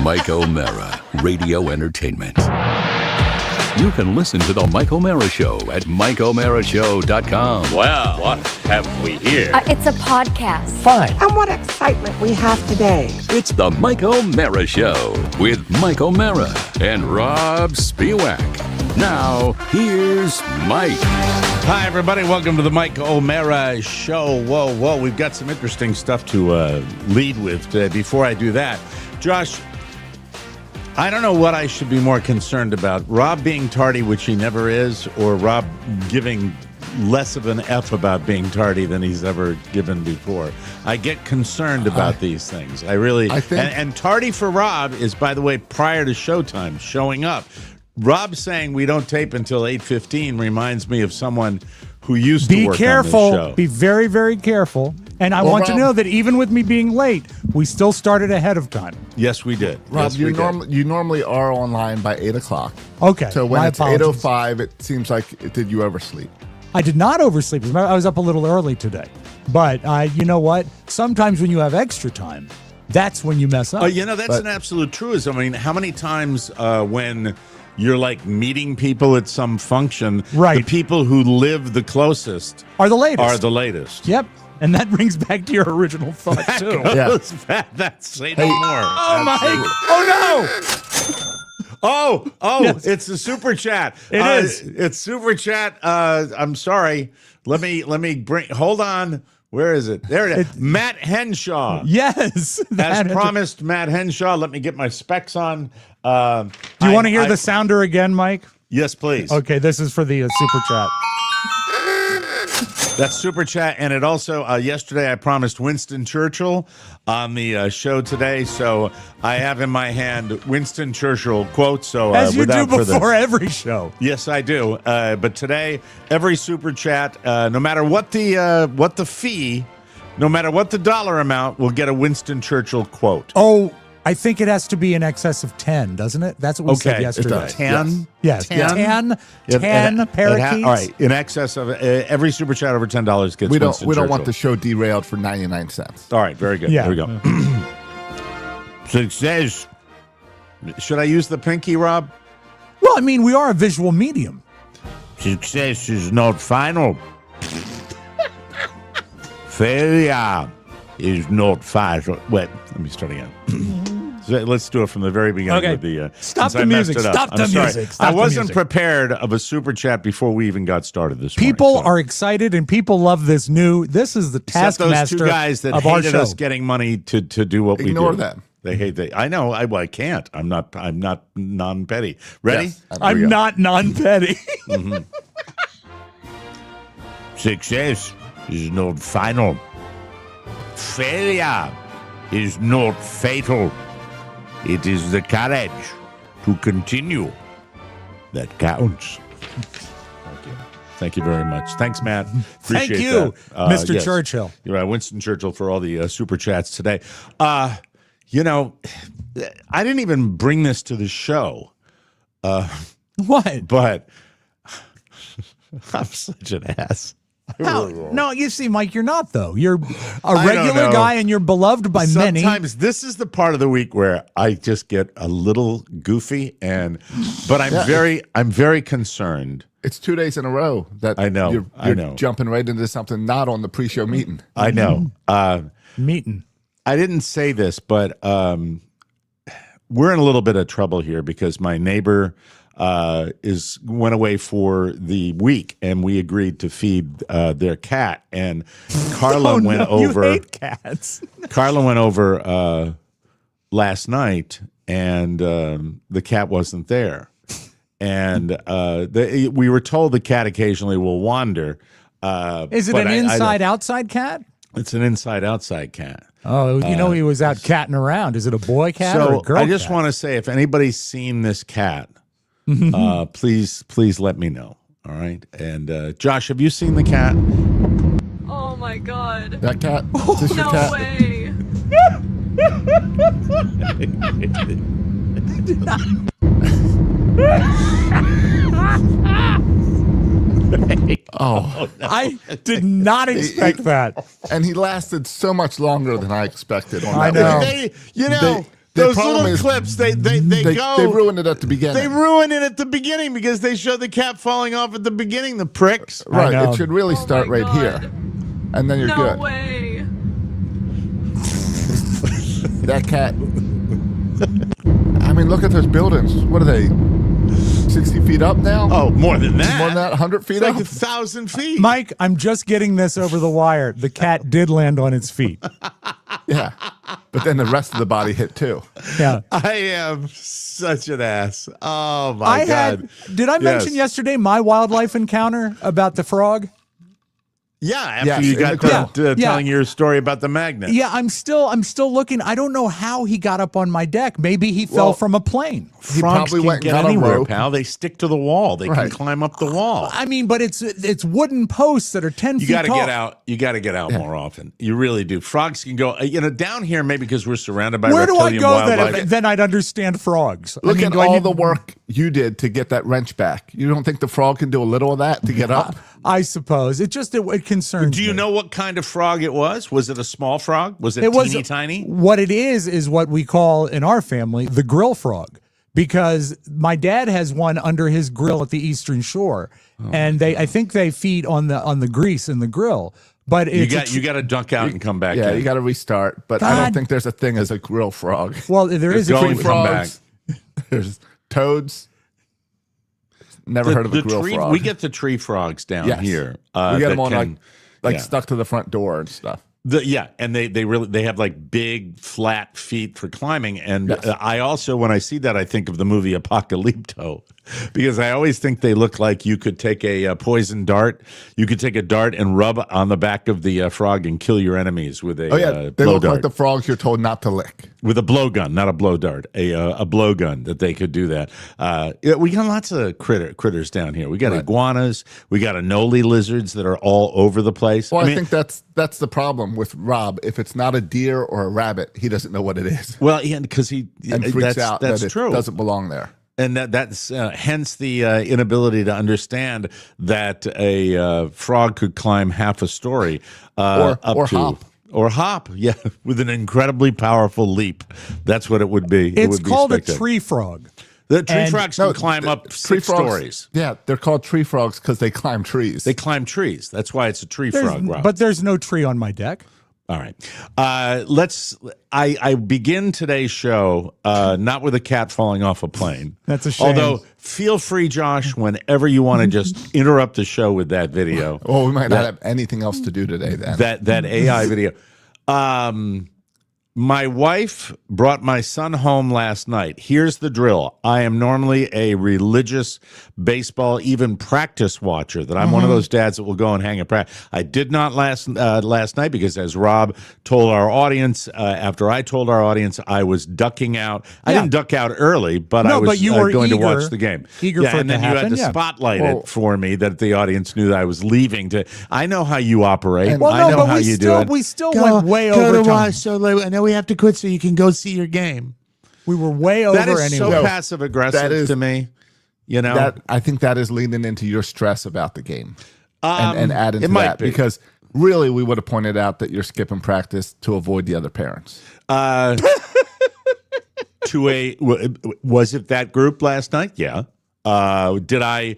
Mike O'Mara, Radio Entertainment. You can listen to The Mike O'Mara Show at MikeO'MaraShow.com. Well, what have we here? It's a podcast. Fine. And what excitement we have today. It's The Mike O'Mara Show with Mike O'Mara and Robb Spiewak. Now, here's Mike. Hi, everybody. Welcome to the Mike O'Mara Show. Whoa. We've got some interesting stuff to lead with today. Before I do that, Josh, I don't know what I should be more concerned about. Robb being tardy, which he never is, or Robb giving less of an F about being tardy than he's ever given before. I get concerned about these things. I think, and tardy for Robb is, by the way, prior to showtime, showing up. Robb saying we don't tape until 8:15 reminds me of someone who used to work on this show. Be very, very careful. And I want to know that even with me being late, we still started ahead of time. Yes, we did. Robb, yes, you normally are online by 8 o'clock. Okay. So when it's 8:05, it seems like, did you oversleep? I did not oversleep. As a matter, I was up a little early today. But you know what? Sometimes when you have extra time, that's when you mess up. That's an absolute truism. I mean, how many times when you're like meeting people at some function, right, the people who live the closest are the latest. Yep. And that brings back to your original thought, too. That's say no more. Oh, Mike. Oh, no. Yes. It's the super chat. It is. It's super chat. I'm sorry. Let me bring. Hold on. Where is it? There it is. Matt Henshaw. Yes. As promised, Matt Henshaw. Let me get my specs on. Do you want to hear the sounder again, Mike? Yes, please. Okay, this is for the super chat. That's super chat, and it also yesterday I promised Winston Churchill on the show today, so I have in my hand Winston Churchill quote. So as you do before every show. Yes, I do. But today, every super chat, no matter what the fee, no matter what the dollar amount, will get a Winston Churchill quote. Oh, I think it has to be in excess of 10, doesn't it? That's what we said yesterday. 10? Yes. 10 parakeets. All right. In excess of every super chat over $10 gets We don't want the show derailed for 99 cents. All right. Very good. Yeah. There we go. Success. Should I use the pinky, Robb? Well, I mean, we are a visual medium. Success is not final. Failure is not final. Wait, let me start again. Let's do it from the very beginning. Okay. With the, Stop the music. Stop the music. I wasn't prepared of a super chat before we even got started this morning. People are excited and people love this new. This is the Taskmaster those two guys that of our hated show. us getting money to do what we do. Ignore them. They hate that. I know. I can't. I'm not non-petty. Ready? Yes, I'm not non-petty. Mm-hmm. Success is not final. Failure is not fatal. It is the courage to continue that counts. Thank you very much. Thanks, Matt. Appreciate Thank you, that. Mr. Yes. Churchill. You're right, Winston Churchill, for all the super chats today. I didn't even bring this to the show. What? But I'm such an ass. How? No, you see, Mike, you're not, though. You're a regular guy and you're beloved by many. Sometimes this is the part of the week where I just get a little goofy, but I'm very concerned. It's 2 days in a row that I know. You're jumping right into something not on the pre-show meeting. I know. Meeting. I didn't say this, but we're in a little bit of trouble here because my neighbor went away for the week, and we agreed to feed their cat. And Carla went over. You hate cats. Carla went over last night, and the cat wasn't there. And we were told the cat occasionally will wander. Is it an inside-outside cat? It's an inside-outside cat. Oh, he was out catting around. Is it a boy cat or a girl cat? I just want to say, if anybody's seen this cat, please let me know. All right. And Josh, have you seen the cat? Oh my God. That cat? Is this your cat? No way. Oh, I did not expect that. And he lasted so much longer than I expected. On I that know. one. Those problem little is clips, they go. They ruined it at the beginning. They ruin it at the beginning because they show the cat falling off at the beginning, the pricks. Right. know. It should really start my right here. God. And then you're No good. way. That cat. I mean, look at those buildings. What are they? 60 feet up now? Oh, more than that. More than that? 100 feet It's like up? 1,000 feet. Mike, I'm just getting this over the wire. The cat did land on its feet. Yeah. But then the rest of the body hit too. Yeah. I am such an ass. Oh, my God. Did I mention yesterday my wildlife encounter about the frog? Yeah, after Yes, you in got the done grill. Yeah. telling your story about the magnet. Yeah, I'm still looking. I don't know how he got up on my deck. Maybe he fell Well, from a plane. He Frogs probably can went and get got a anywhere, rope. pal. They stick to the wall. They can Right. climb up the wall. I mean, but it's wooden posts that are 10 You feet got to tall. get out. You got to get out more often. You really do. Frogs can go. Down here maybe because we're surrounded by Where do I reptilian go wildlife. then I'd understand frogs? Look I mean, at do I all need- the work you did to get that wrench back. You don't think the frog can do a little of that to get up? I suppose it concerns. Do you me. know what kind of frog it was? Was it a small frog? Was it, It was teeny tiny? What it is what we call in our family the grill frog, because my dad has one under his grill at the Eastern Shore, and I think they feed on the grease in the grill. But You it's got to dunk out and come back. Yeah, in. you got to restart. But I God. don't think there's a thing as a grill frog. well, there is a Go tree and frog. come back. There's toads. Never heard of a grill tree, frog. We get the tree frogs down Yes. here. we get that them on can- like yeah. stuck to the front door and stuff. And they have like big flat feet for climbing. And Yes. I also, when I see that, I think of the movie Apocalypto, because I always think they look like you could take a poison dart. You could take a dart and rub on the back of the frog and kill your enemies with a Oh yeah, they blow look dart. like the frogs you're told not to lick. With a blowgun, not a blow dart, a blowgun that they could do that. We got lots of critters down here. We got iguanas. We got anole lizards that are all over the place. Well, I mean, think that's the problem with Robb. If it's not a deer or a rabbit, he doesn't know what it is well, because and freaks out That's that it true. doesn't belong there. And that's hence the inability to understand that a frog could climb half a story Or hop. Or hop, yeah, with an incredibly powerful leap. That's what it would be. It It's would be called a spectacular. tree frog. The tree and- frogs can climb up tree 6 frogs, stories. Yeah, they're called tree frogs because they climb trees. They climb trees. That's why it's a tree frog, Rob. But there's no tree on my deck. All right. I begin today's show not with a cat falling off a plane. That's a shame. Although, feel free, Josh, whenever you want to just interrupt the show with that video. Well, we might not have anything else to do today then. That AI video. My wife brought my son home last night. Here's the drill. I am normally a religious baseball, even practice watcher, that I'm one of those dads that will go and hang a practice. I did not last night because, as Robb told our audience, after I told our audience, I was ducking out. I didn't duck out early, but I was but you were going to eager- watch the game. eager for it and to then you had happen, to yeah. spotlight Well- it for me that the audience knew that I was leaving. I know how you operate. Well, I no, know but how we you still do it. we still went way over time. So I know we have to quit so you can go see your game. We were way over That is anyway. so No, passive aggressive that is- to me. You know, That I think that is leading into your stress about the game, and add into it might that be. because really we would have pointed out that you're skipping practice to avoid the other parents. Was it that group last night? Yeah. Did I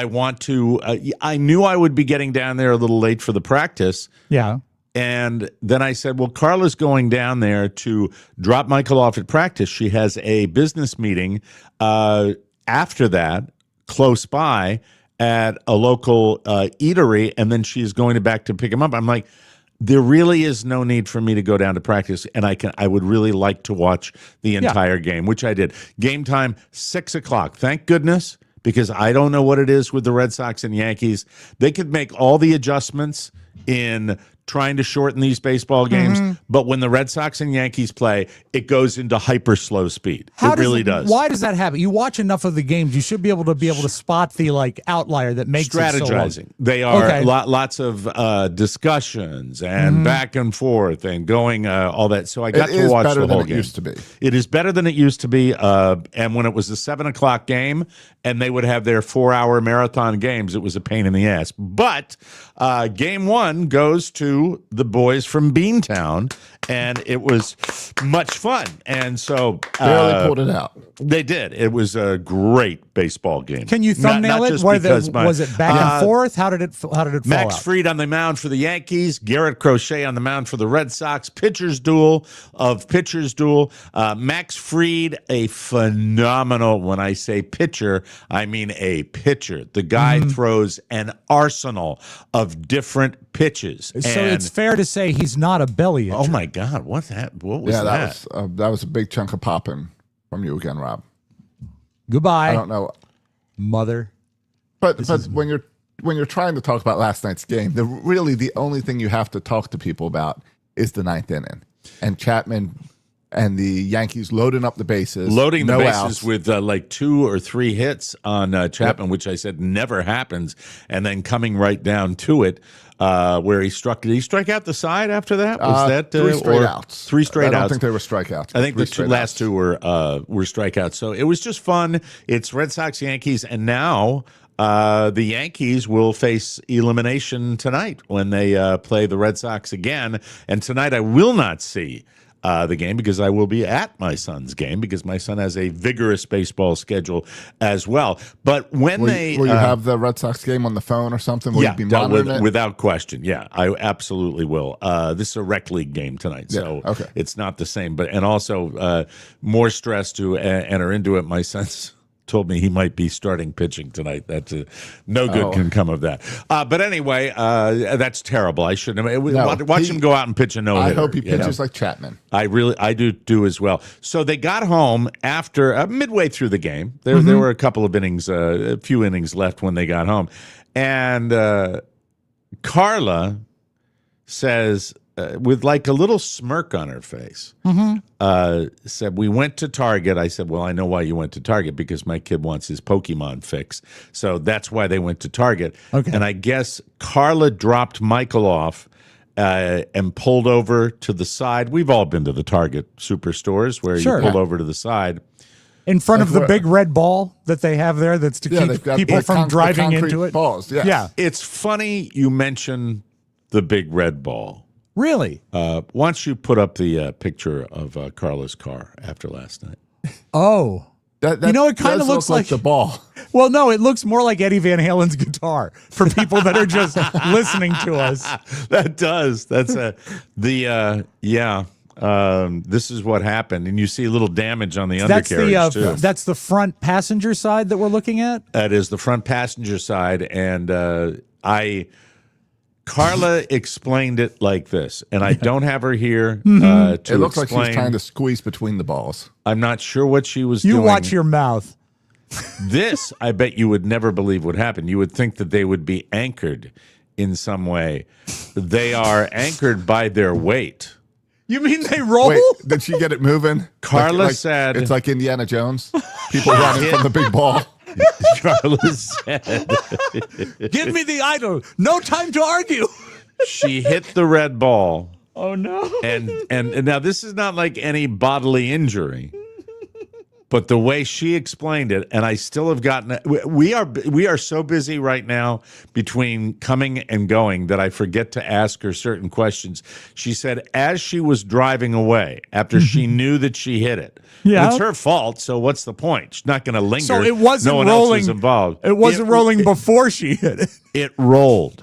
want to? I knew I would be getting down there a little late for the practice. Yeah. And then I said, well, Carla's going down there to drop Michael off at practice. She has a business meeting after that, close by, at a local eatery, and then she's going back to pick him up. I'm like, there really is no need for me to go down to practice, and I would really like to watch the entire game, which I did. Game time, 6 o'clock. Thank goodness, because I don't know what it is with the Red Sox and Yankees. They could make all the adjustments in trying to shorten these baseball games, but when the Red Sox and Yankees play, it goes into hyper slow speed. It really does. Why does that happen? You watch enough of the games, you should be able to spot the outlier that makes Strategizing. it so long. They are Okay. lots of discussions and back and forth and going all that. So I got It to is watch better the than whole it game. used to be. It is better than it used to be. And when it was the 7 o'clock game and they would have their 4-hour marathon games, it was a pain in the ass. But game one goes to the boys from Beantown, and it was much fun. And so Barely pulled it out. They did. It was a great baseball game. Can you thumbnail Not it? just Was because it back and forth? How did it fall Max out? Fried on the mound for the Yankees, Garrett Crochet on the mound for the Red Sox. Pitchers duel. Max Fried, a phenomenal, when I say pitcher, I mean a pitcher. The guy throws an arsenal of different pitches. So it's fair to say he's not a belly injury. Oh my God, what was Yeah, that? that was a big chunk of popping from you again, Rob. Goodbye. I don't know. Mother. But when you're trying to talk about last night's game, the only thing you have to talk to people about is the ninth inning and Chapman and the Yankees loading up the bases, Loading the bases outs. with like 2 or 3 hits on Chapman, which I said never happens, and then coming right down to it, where he struck. Did he strike out the side after that? Was that 3 straight outs? 3 straight outs. I don't think they were strikeouts. I think the last outs. 2 were strikeouts. So it was just fun. It's Red Sox Yankees, and now the Yankees will face elimination tonight when they play the Red Sox again. And tonight I will not see the game because I will be at my son's game because my son has a vigorous baseball schedule as well. But when Will you have the Red Sox game on the phone or something? Will you be monitoring it? Without question. Yeah, I absolutely will. This is a rec league game tonight, so okay. It's not the same. And also more stress to enter into it. My son's told me he might be starting pitching tonight. That's no good can come of that. But anyway, that's terrible. I shouldn't have. Watch him go out and pitch a no-hitter. I hope he pitches like Chapman. I do as well. So they got home after midway through the game. There were a couple of innings, a few innings left when they got home, and Carla says, with like a little smirk on her face, said, "We went to Target." I said, "Well, I know why you went to Target, because my kid wants his Pokemon fix. So that's why they went to Target." Okay. And I guess Carla dropped Michael off and pulled over to the side. We've all been to the Target superstores where Sure. you pull over to the side. In front of the where- big red ball that they have there that's to they've keep got people the from driving concrete into it. balls. Yes. Yeah. It's funny you mention the big red ball. Really? Why don't you put up the picture of Carla's car after last night? Oh. That You know, it kinda does looks look like- the ball. Well, no, it looks more like Eddie Van Halen's guitar for people that are just listening to us. That does. That's this is what happened, and you see a little damage on the undercarriage too. That's the front passenger side that we're looking at? That is the front passenger side, and Carla explained it like this, and I don't have her here to It looks like explain. she's trying to squeeze between the balls. I'm not sure what she was You doing. watch your mouth. This, I bet you would never believe would happen. You would think that they would be anchored in some way. They are anchored by their weight. You mean they roll? Wait, did she get it moving? Carla said- it's like Indiana Jones. People running from the big ball. Carla said Give me the idol. No time to argue. she hit the red ball. Oh, no. And now this is not like any bodily injury, but the way she explained it, and I still have gotten. We are so busy right now between coming and going that I forget to ask her certain questions. She said as she was driving away after she knew that she hit it. Yeah. It's her fault, so what's the point? She's not going to linger. So it wasn't no one rolling. else was involved. It wasn't rolling before she hit it. It rolled.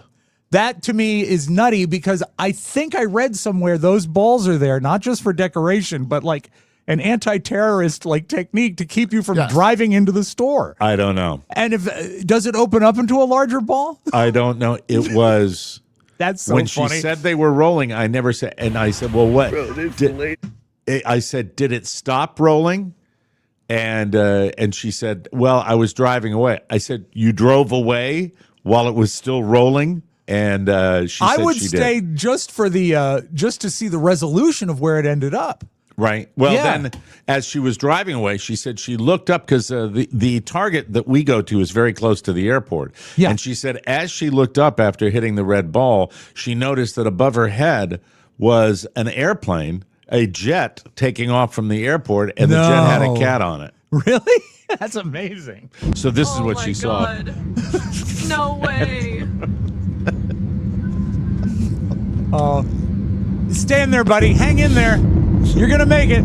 That to me is nutty because I think I read somewhere those balls are there not just for decoration, but like an anti-terrorist like technique to keep you from driving into the store. I don't know. And if does it open up into a larger ball? I don't know. It was. That's so when funny. she said they were rolling, I never said, and I said, "Well, what?" I said, "Did it stop rolling?" And she said, "Well, I was driving away." I said, "You drove away while it was still rolling?" And she said I would she stay did. just for the just to see the resolution of where it ended up. Right. Well, Yeah. then, as she was driving away, she said she looked up because the Target that we go to is very close to the airport. Yeah. And she said as she looked up after hitting the red ball, she noticed that above her head was an airplane, a jet taking off from the airport, and the jet had a No. cat on it. Really? That's amazing. So this is Oh what my she saw. God. No way. Stand there, buddy. Hang in there. You're gonna make it.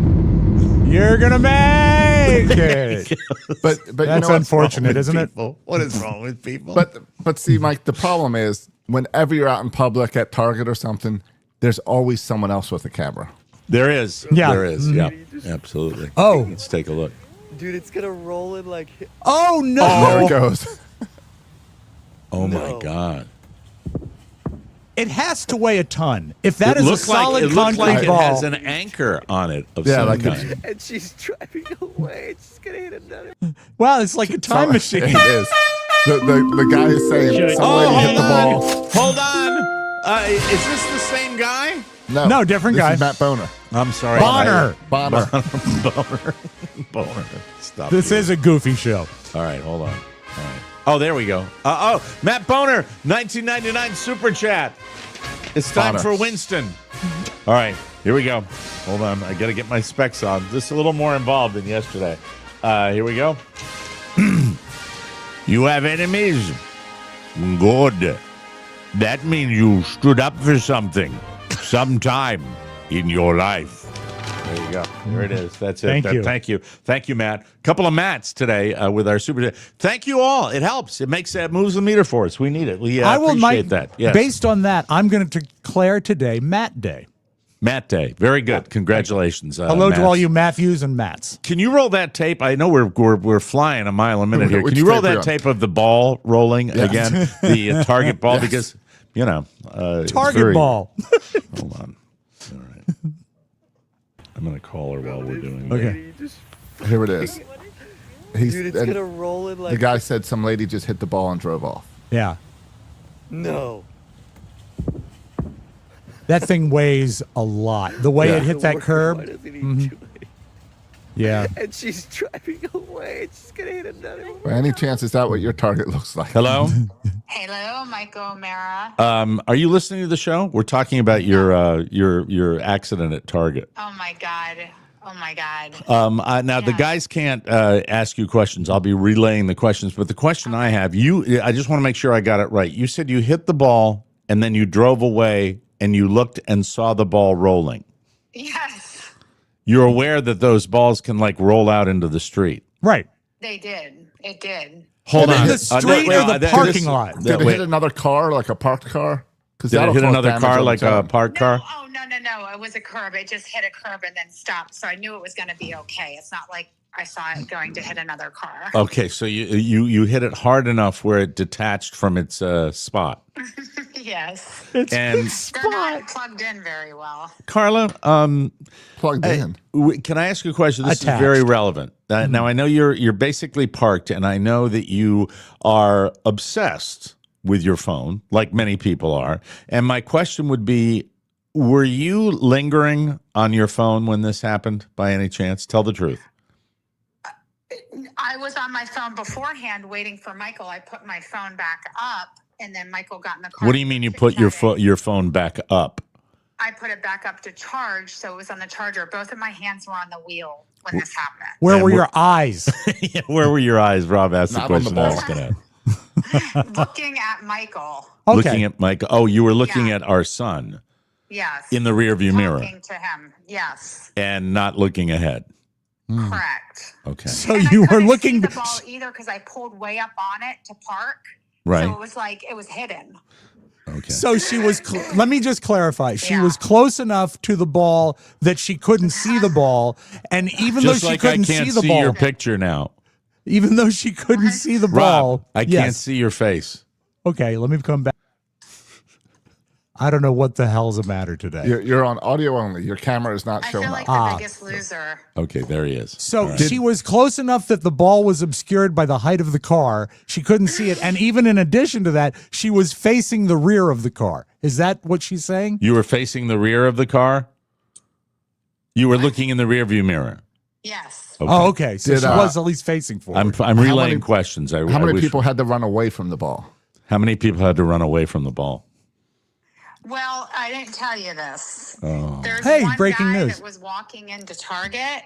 You're gonna make it. But That's you know what's unfortunate, With isn't it? people. What is wrong with people? But see, Mike, the problem is whenever you're out in public at Target or something, there's always someone else with a camera. there is. Yeah. There is. Yeah. Absolutely. Oh. Let's take a look. Dude, it's gonna roll in like. Oh no! There it goes. Oh my God. It has to weigh a ton. If that it is a looks solid it looks concrete like ball, it has an anchor on it of Yeah, some like kind. And she's driving away. She's gonna hit another. wow, it's like a time machine. It is. The guy is saying some lady hit the ball. Hold on. Is this the same guy? No, different this guy. is Matt Boner. I'm sorry. Bonner. Bonner. Boner. Stop. This is a goofy show. All right, hold on. All right. Oh, there we go. Matt Boner, 1999 Super Chat. It's time Bonner. for Winston. All right, here we go. Hold on. I got to get my specs on. This is a little more involved than yesterday. Here we go. You have enemies? Good. That means you stood up for something sometime in your life. There you go. There it is. That's it. Thank you. Thank you. Thank you, Matt. Couple of Matts today with our super. Thank you all. It helps. It makes moves the meter for us. We need it. We I will, appreciate Mike, that. Yes. based on that, I'm going to declare today Matt Day. Matt Day. Very good. Congratulations. Hello to Matts. all you Matthews and Matts. Can you roll that tape? I know we're flying a mile a minute here. Which Can you roll tape are you that on? tape of the ball rolling again? The target ball? Because, it's Target very- ball. Hold on. All right. I'm going to call her while we're doing Okay. Here it is. Dude, it's and gonna roll in like. the guy said some lady just hit the ball and drove off. Yeah. No. That thing weighs a lot. The way it hit that Why curb. doesn't he Mm-hmm. do it? Yeah. And she's driving away. She's gonna hit another one. By any chance, is that what your target looks like? Hello? Hello, Michael O'Mara. Are you listening to the show? We're talking about your accident at Target. Oh my God. Oh my God. Now the guys can't ask you questions. I'll be relaying the questions, but the question I have, I just want to make sure I got it right. You said you hit the ball and then you drove away and you looked and saw the ball rolling. Yes, You're aware that those balls can like roll out into the street. Right. they did. It did. Hold Did it on. hit the street or the parking lot? Did it hit another car, like a parked car? Because Did it hit another car like a parked car? Oh, no. It was a curb. It just hit a curb and then stopped. So I knew it was going to be okay. It's not like I saw it going to hit another car. Okay, so you hit it hard enough where it detached from its spot. Yes. And They're not plugged in very well. Carla, plugged in. can I ask you a question? This Attached. is very relevant. Now I know you're basically parked, and I know that you are obsessed with your phone, like many people are. And my question would be, were you lingering on your phone when this happened by any chance? Tell the truth. I was on my phone beforehand waiting for Michael. I put my phone back up, and then Michael got in the car. What do you mean you put your phone back up? I put it back up to charge, so it was on the charger. Both of my hands were on the wheel when this happened. Where And were we're- your eyes? Yeah, where were your eyes? Rob asked the Not on the question I ball. was going to. Looking at Michael. Okay. Looking at Mike. Oh, you were looking Yeah. at our son Yes. in the rearview mirror Talking to him. Yes. and not looking ahead. Correct. Okay. So And I you were couldn't looking. see the ball either because I pulled way up on it to park. Right. So it was like it was hidden. Okay. So she was. Let me just clarify. She Yeah. was close enough to the ball that she couldn't see the ball, and even Just though she like I couldn't can't see the see ball, your picture now. even though she couldn't see the ball, Rob, I can't yes. see your face. Okay, let me come back. I don't know what the hell's the matter today. You're on audio only. Your camera is not I showing feel like up. the biggest loser. Okay, there he is. So All right. she was close enough that the ball was obscured by the height of the car. She couldn't see it. And even in addition to that, she was facing the rear of the car. Is that what she's saying? You were facing the rear of the car? You were looking in the rearview mirror. Yes. Okay. Oh, okay. So Did, she was at least facing forward. I'm relaying many- questions. How many people had to run away from the ball? How many people had to run away from the ball? Well, I didn't tell you this. Oh. There's Hey, one breaking guy news. that was walking into Target,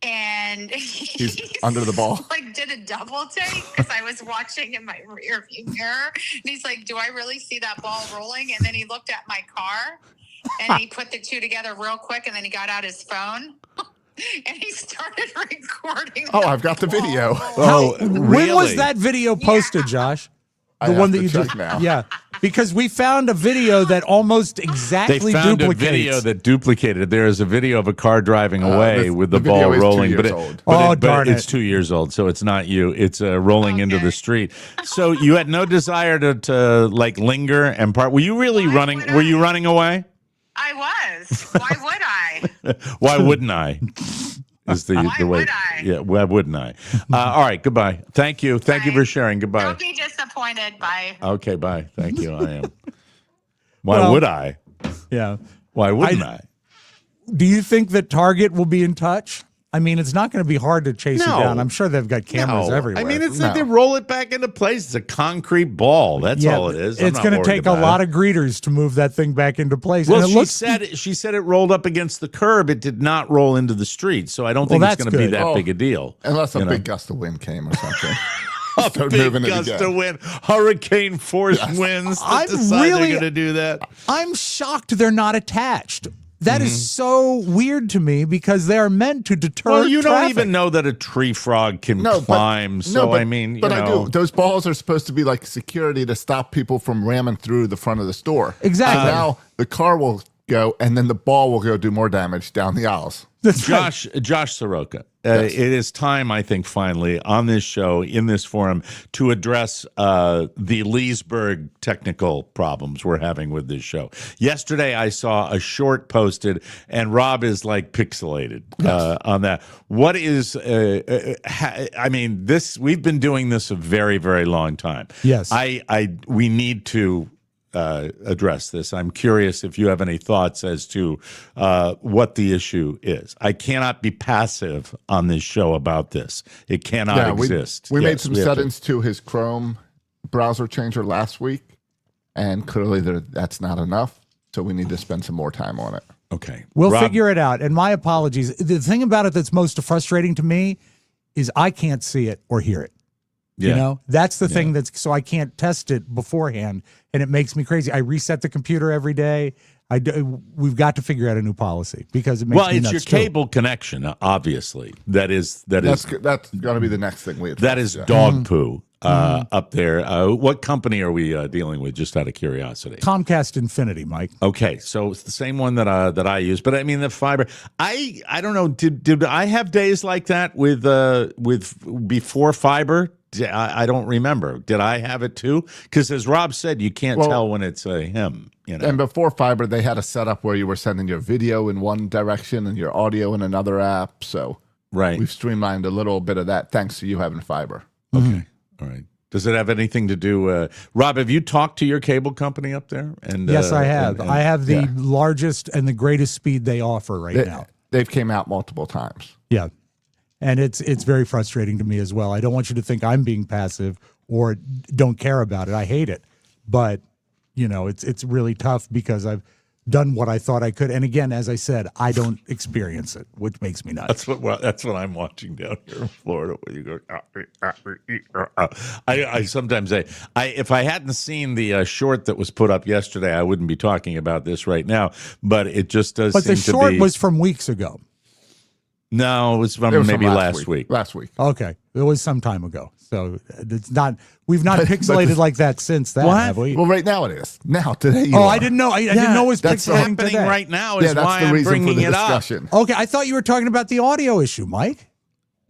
and He's under the ball. Like did a double take because I was watching in my rear view mirror, and he's like, "Do I really see that ball rolling?" And then he looked at my car, And he put the two together real quick, and then he got out his phone and he started recording. Oh, I've got the video. When was that video posted, Josh? I have to check now. Yeah, because we found a video that almost exactly They found duplicates. a video that duplicated. There is a video of a car driving away with the video ball is 2 rolling, years but old. Darn it's it. 2 years old, so it's not you. It's rolling into the street. So you had no desire to like linger and part. Were you really running? Were you running away? I was. Why would I? Why wouldn't I? Is the Why way? would I? Yeah, why wouldn't I? All right, goodbye. Thank you. Thank you for sharing. Goodbye. Don't be disappointed. Bye. Okay, bye. Thank you. I am. Why Well, would I? Yeah. Why wouldn't I? Do you think that Target will be in touch? I mean, it's not going to be hard to chase No. it down. I'm sure they've got cameras No. everywhere. I mean, it's like they roll it back into place. It's a concrete ball. That's all it is. It's going to take a lot of greeters to move that thing back into place. Well, and she said it rolled up against the curb. It did not roll into the street, so I don't think it's that's going to be good. that big a deal. Unless a You know? big gust of wind came or something. A Start big moving it gust again. of wind, hurricane force winds. That I'm decide really- they're going to do that. I'm shocked they're not attached. That Mm-hmm. is so weird to me because they are meant to deter Well, you don't traffic. even know that a tree frog can No, climb. So I mean, but you I know. do. Those balls are supposed to be like security to stop people from ramming through the front of the store. Exactly. So now the car will go, and then the ball will go do more damage down the aisles. That's right. Josh Soroka, Yes. it is time, I think, finally on this show, in this forum, to address the Leesburg technical problems we're having with this show. Yesterday, I saw a short posted, and Robb is like pixelated on that. What is? I mean, this we've been doing this a very, very long time. Yes. We need to address this. I'm curious if you have any thoughts as to what the issue is. I cannot be passive on this show about this. It cannot exist. We made Yes, some we have to- settings to his Chrome browser changer last week, and clearly that's not enough. So we need to spend some more time on it. Okay. We'll Robb, figure it out. And my apologies. The thing about it that's most frustrating to me is I can't see it or hear it. Yeah. You know, that's the thing so I can't test it beforehand, and it makes me crazy. I reset the computer every day. We've got to figure out a new policy because it makes Well, me it's nuts your too. cable connection, obviously. That's That's going to be the next thing we address. that is yeah. dog poo up there. What company are we dealing with? Just out of curiosity. Comcast Infinity, Mike. Okay, so it's the same one that I use, but I mean the fiber. I don't know. Did I have days like that with before fiber? I don't remember. Did I have it too? Because as Robb said, you can't tell when it's him. You know. And before fiber, they had a setup where you were sending your video in one direction and your audio in another app. So Right. we've streamlined a little bit of that thanks to you having fiber. Okay. All right. Does it have anything to do? Robb, have you talked to your cable company up there? And Yes, I have. and- I have the largest and the greatest speed they offer right They, now. they've came out multiple times. Yeah. And it's very frustrating to me as well. I don't want you to think I'm being passive or don't care about it. I hate it. But, you know, it's really tough because I've done what I thought I could. And again, as I said, I don't experience it, which makes me nuts. That's what I'm watching down here in Florida. Where you go, I sometimes if I hadn't seen the short that was put up yesterday, I wouldn't be talking about this right now. But it just does. But seem the short to be, was from weeks ago. no, it was from It was maybe from last week. Last week. Okay. It was some time ago. So it's not, we've not pixelated like that since that, What? have we? Well, right now it is. Now, today you Oh, are. I didn't know. I didn't know it was that's pixelating Happening today. right now is Yeah, that's why the I'm reason for bringing the it up. discussion. Okay, I thought you were talking about the audio issue, Mike.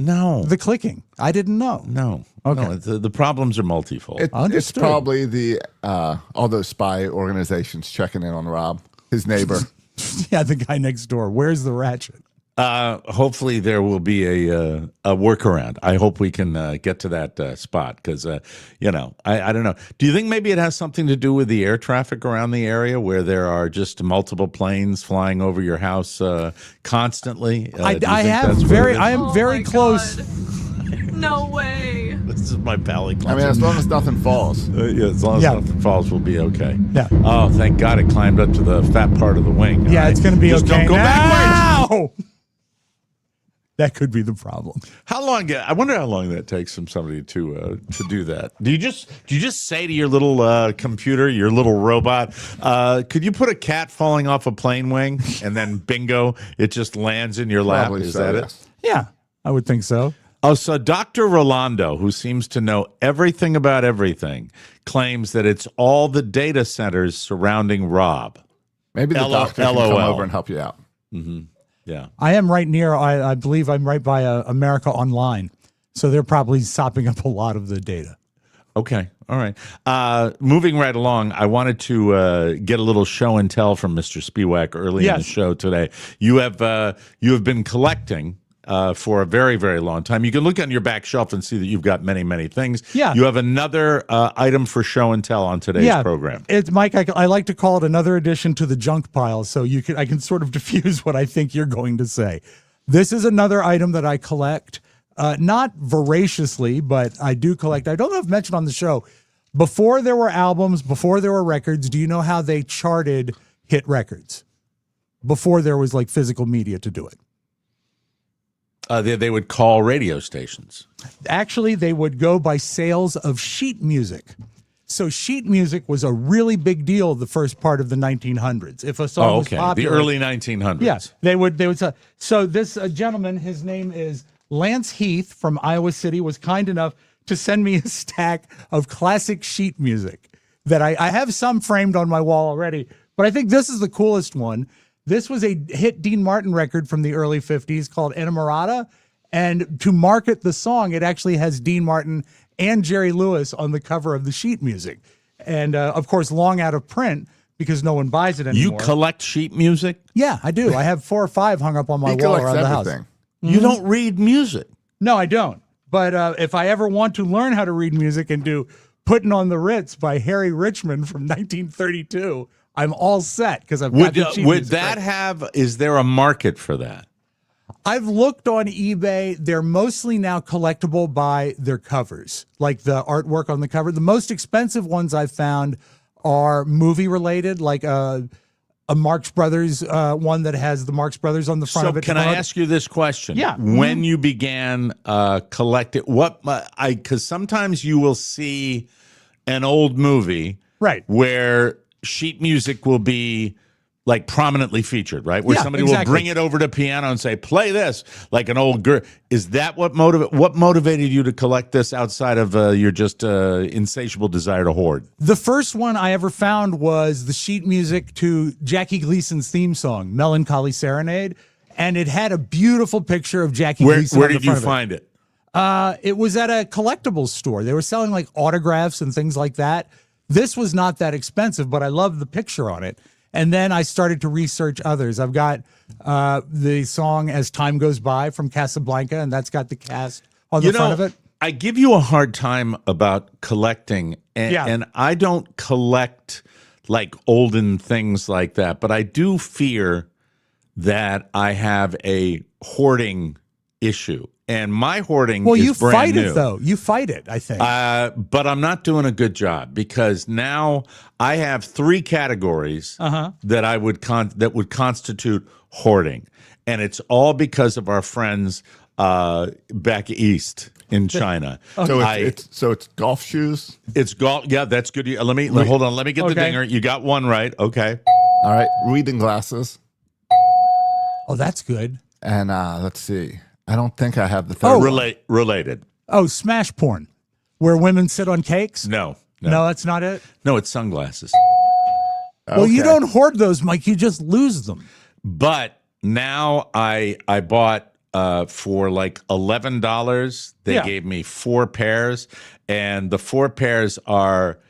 No, The clicking. I didn't know. no. Okay. No, the problems are multifold. It's Understood. probably the all those spy organizations checking in on Robb, his neighbor. Yeah, the guy next door. Where's the ratchet? Hopefully there will be a workaround. I hope we can get to that spot because, you know, I don't know. Do you think maybe it has something to do with the air traffic around the area where there are just multiple planes flying over your house constantly? Do you I think am that's what it is? Oh very my close. God. No way. This is my palate I mean, cleanser. as long as nothing falls. Yeah, as long as Yeah. nothing falls, we'll be okay. Yeah. Oh, thank God it climbed up to the fat part of the wing. Yeah, All it's right. going to be Just okay. don't go backwards. Now! that could be the problem. How long? I wonder how long that takes from somebody to do that. Do you just say to your little computer, your little robot, could you put a cat falling off a plane wing, and then bingo, it just lands in your lap? Probably Is so, that yes. it? Yeah, I would think so. Oh, so Dr. Rolando, who seems to know everything about everything, claims that it's all the data centers surrounding Robb. Maybe the doctor can come LOL. over and help you out. Yeah. I am right near, I believe I'm right by America Online. So they're probably sopping up a lot of the data. Okay. All right. Moving right along, I wanted to get a little show and tell from Mr. Spiewak early in the show today. You have been collecting for a very, very long time. You can look on your back shelf and see that you've got many, many things. Yeah. You have another item for show and tell on today's program. It's Mike. I like to call it another addition to the junk pile, so I can sort of diffuse what I think you're going to say. This is another item that I collect, not voraciously, but I do collect. I don't know if I've mentioned on the show, before there were albums, before there were records, do you know how they charted hit records? Before there was like physical media to do it. They would call radio stations. Actually, they would go by sales of sheet music. So sheet music was a really big deal the first part of the 1900s. If a song was popular, the early 1900s. Yes, they would. So this gentleman, his name is Lance Heath from Iowa City, was kind enough to send me a stack of classic sheet music that I have some framed on my wall already, but I think this is the coolest one. This was a hit Dean Martin record from the early 50s called Enamorada. And to market the song, it actually has Dean Martin and Jerry Lewis on the cover of the sheet music. And of course, long out of print because no one buys it anymore. You collect sheet music? Yeah, I do. I have 4 or 5 hung up on my He wall collects around the house. everything. You don't read music. No, I don't. But if I ever want to learn how to read music and do Putting on the Ritz by Harry Richmond from 1932, I'm all set because I've got the sheet Would music that right. have? Is there a market for that? I've looked on eBay. They're mostly now collectible by their covers, like the artwork on the cover. The most expensive ones I've found are movie related, like a Marx Brothers one that has the Marx Brothers on the front of it. So can I ask you this question? Yeah. When you began collecting, because sometimes you will see an old movie, right, where sheet music will be like prominently featured, right? Where somebody will bring it over to piano and say, play this, like an old girl. Is that what motivated you to collect this outside of your just insatiable desire to hoard? The first one I ever found was the sheet music to Jackie Gleason's theme song, Melancholy Serenade. And it had a beautiful picture of Jackie Gleason. Where did you find it? It was at a collectibles store. They were selling like autographs and things like that. This was not that expensive, but I loved the picture on it. And then I started to research others. I've got the song As Time Goes By from Casablanca, and that's got the cast on the front of it. I give you a hard time about collecting, and I don't collect like olden things like that, but I do fear that I have a hoarding issue. And my hoarding is you brand fight new. it, though. You fight it, I think. But I'm not doing a good job because now I have 3 categories that I would that would constitute hoarding, and it's all because of our friends back east in China. So it's golf shoes. It's golf. Yeah, that's good. Hold on. Let me get the dinger. You got one right. Okay. All right, reading glasses. Oh, that's good. And let's see. I don't think I have the third. Related. Oh, smash porn, where women sit on cakes? No, that's not it? No, it's sunglasses. Well, you don't hoard those, Mike. You just lose them. But now I bought for like $11. They gave me 4 pairs, and the 4 pairs are.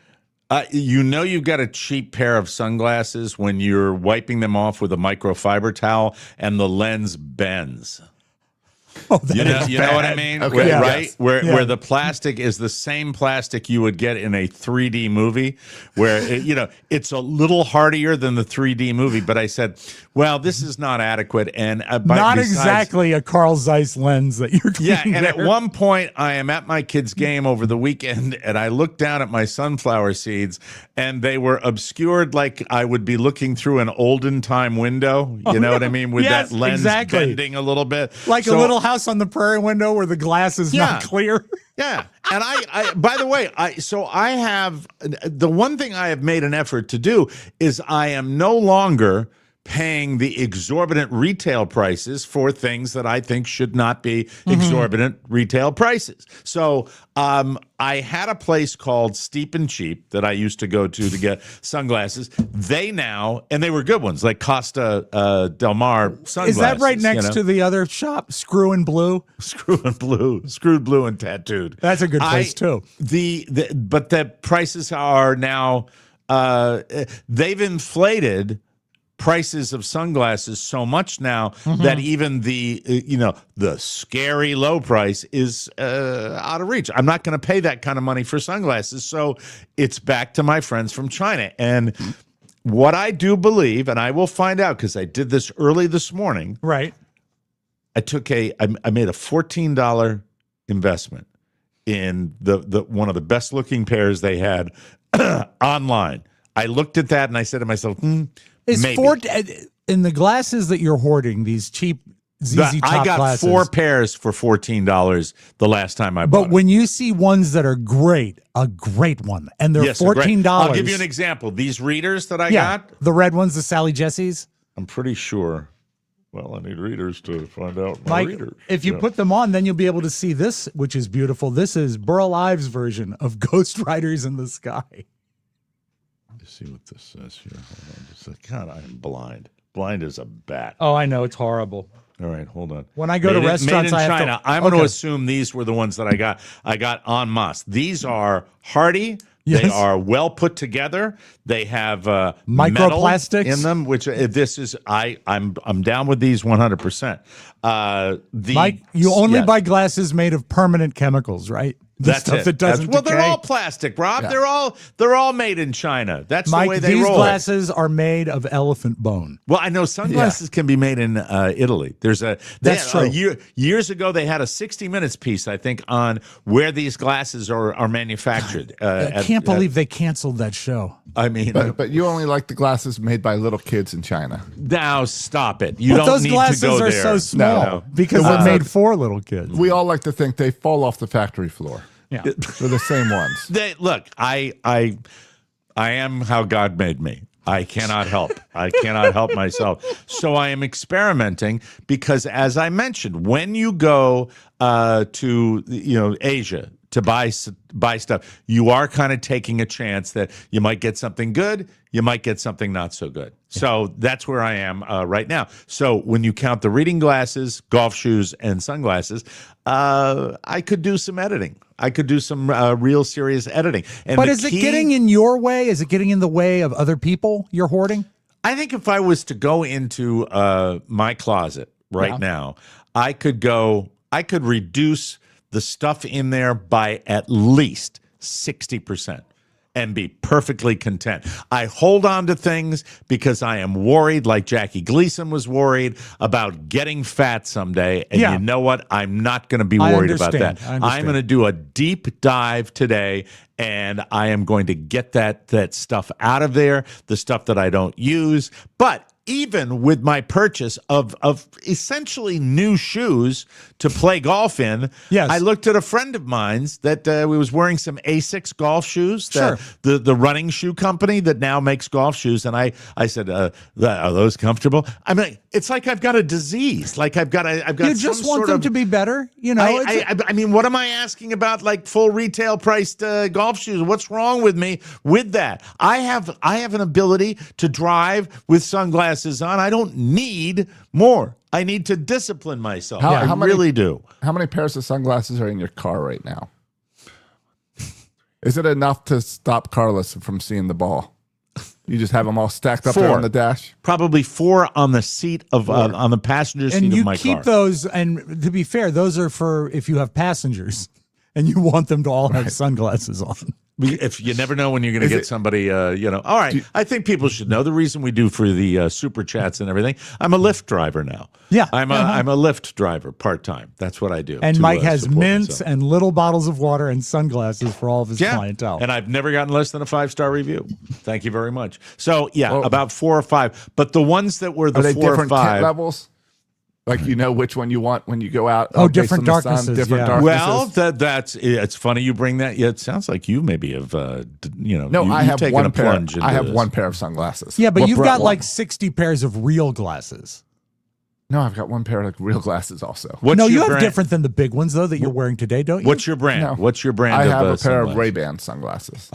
You've got a cheap pair of sunglasses when you're wiping them off with a microfiber towel and the lens bends. Oh, you know what I mean? Okay. Right? Yes. Where the plastic is the same plastic you would get in a 3D movie, where it's a little hardier than the 3D movie. But I said, well, this is not adequate, and not exactly a Carl Zeiss lens that you're cleaning and there. at one point, I am at my kid's game over the weekend, and I look down at my sunflower seeds, and they were obscured like I would be looking through an olden time window. You know what I mean? With Yes, that lens exactly. bending a little bit, Like a little Little House on the Prairie window where the glass is not clear. Yeah. And I by the way, I have the one thing I have made an effort to do is I am no longer paying the exorbitant retail prices for things that I think should not be exorbitant retail prices. So I had a place called Steep and Cheap that I used to go to get sunglasses. They now, and they were good ones, like Costa Del Mar sunglasses. Is that right next to the other shop, Screw and Blue? Screwed Blue and Tattooed. That's a good place too. But the prices are now, they've inflated prices of sunglasses so much now that even the the scary low price is out of reach. I'm not going to pay that kind of money for sunglasses, so it's back to my friends from China. And what I do believe, and I will find out because I did this early this morning. Right. I made a $14 investment in the one of the best looking pairs they had online. I looked at that and I said to myself, Is maybe. In the glasses that you're hoarding, these cheap ZZ Top I got glasses, 4 pairs for $14 the last time I bought but when you see ones that are great, a great one, and they're Yes, they're great. $14. I'll give you an example. These readers that I got, the red ones, the Sally Jesse's. I'm pretty sure. Well, I need readers to find out my Mike, readers. if you put them on, then you'll be able to see this, which is beautiful. This is Burr Alive's version of Ghost Riders in the Sky. Let's see what this says here. Hold on just a second. God, I am blind. Blind as a bat. Oh, I know. It's horrible. All right, hold on. When I go to restaurants, made in I have China. to. I'm going to assume these were the ones that I got. I got en masse. These are hardy. Yes. They are well put together. They have microplastics metal in them, which this is. I'm down with these 100%. Mike, you only buy glasses made of permanent chemicals, right? That's stuff it. that doesn't Well, they're decay. all plastic, Rob. Yeah. They're all made in China. That's Mike, the way they these roll. glasses are made of elephant bone. Well, I know sunglasses can be made in Italy. That's true. Years ago, they had a 60 Minutes piece, I think, on where these glasses are manufactured. I can't believe they canceled that show. I mean, But you only like the glasses made by little kids in China. now stop it. You But don't those need glasses to go are there. so small No. because they're made for little kids. We all like to think they fall off the factory floor. Yeah. They're the same ones. Look, I am how God made me. I cannot help. I cannot help myself. So I am experimenting because, as I mentioned, when you go to Asia to buy stuff, you are kind of taking a chance that you might get something good, you might get something not so good. So that's where I am right now. So when you count the reading glasses, golf shoes, and sunglasses, I could do some editing. I could do some real serious editing. But is it getting in your way? Is it getting in the way of other people you're hoarding? I think if I was to go into my closet right now, I could reduce the stuff in there by at least 60% and be perfectly content. I hold on to things because I am worried, like Jackie Gleason was worried, about getting fat someday. And you know what? I'm not going to be worried about that. I'm going to do a deep dive today, and I am going to get that stuff out of there, the stuff that I don't use. But even with my purchase of essentially new shoes to play golf in, I looked at a friend of mine's that was wearing some Asics golf shoes, the running shoe company that now makes golf shoes, and I said, "Are those comfortable?" I mean, it's like I've got a disease. Like I've got. You just want them to be better, you know. I mean, what am I asking about? Like full retail priced golf shoes? What's wrong with me with that? I have an ability to drive with sunglasses on. I don't need more. I need to discipline myself. I really do. How many pairs of sunglasses are in your car right now? Is it enough to stop Carla from seeing the ball? You just have them all stacked up there on the dash? Probably 4 on the seat of on the passenger seat of my car. And you keep those, and to be fair, those are for if you have passengers and you want them to all have sunglasses on. If you never know when you're going to get somebody, All right. I think people should know the reason we do for the super chats and everything. I'm a Lyft driver now. Yeah. I'm a Lyft driver part-time. That's what I do. And Mike has mints and little bottles of water and sunglasses for all of his clientele. And I've never gotten less than a 5-star review. Thank you very much. So, about 4 or 5. But the ones that were the 4 or 5. Kit levels? Like you know which one you want when you go out. Oh, based different on the sun, darknesses, different yeah. darknesses. Well, that's it's funny you bring that. Yeah, it sounds like you maybe have No, I you've have taken one a pair. plunge into I have this. one pair of sunglasses. Yeah, but What you've brought got one? like 60 pairs of real glasses. No, I've got one pair of like real glasses also. What's no, your you have brand? different than the big ones though that you're wearing today, don't you? What's your brand? No. What's your brand? I of, have a pair of sunglasses? Ray-Ban sunglasses.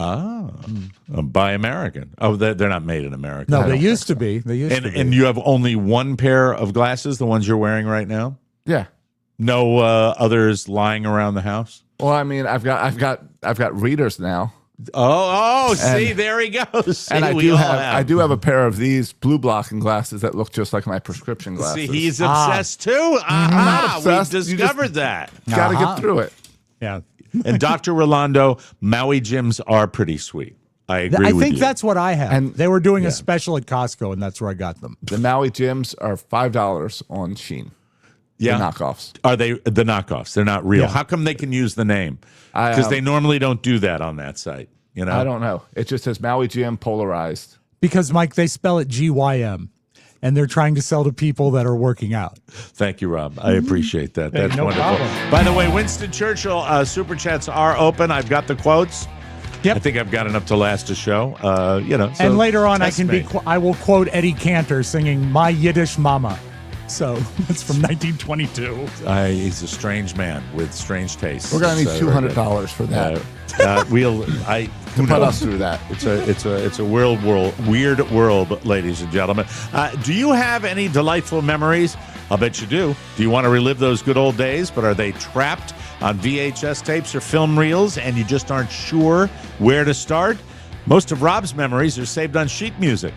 Buy American. Oh, they're not made in America. No, I they don't used to think be. They used to be. And you have only one pair of glasses, the ones you're wearing right now. Yeah. No others lying around the house. Well, I mean, I've got readers now, See, there he goes. See, and we all I do have a pair of these blue blocking glasses that look just like my prescription glasses. See, he's obsessed too. Aha, obsessed. we You just- discovered that. Got to get through it. yeah. And Dr. Rolando, Maui gyms are pretty sweet. I agree I with think you. that's what I have. And- they were doing a special at Costco, and that's where I got them. The Maui gyms are $5 on Shein. Yeah. The knockoffs. Are they the knockoffs? They're not real. Yeah. How come they can use the name? Because they normally don't do that on that site. You know, I don't know. It just says Maui Gym polarized. Because, Mike, they spell it GYM, and they're trying to sell to people that are working out. Thank you, Rob. I appreciate that. That's no wonderful. problem. By the way, Winston Churchill super chats are open. I've got the quotes. Yep. I think I've got enough to last a show. So And later on, test me. I will quote Eddie Cantor singing "My Yiddish Mama." So it's from 1922. He's a strange man with strange tastes. We're gonna need So, $200 for that. Who Put knows? us through that. It's a weird world, ladies and gentlemen. Do you have any delightful memories? I'll bet you do. Do you want to relive those good old days, but are they trapped on VHS tapes or film reels and you just aren't sure where to start? Most of Rob's memories are saved on sheet music,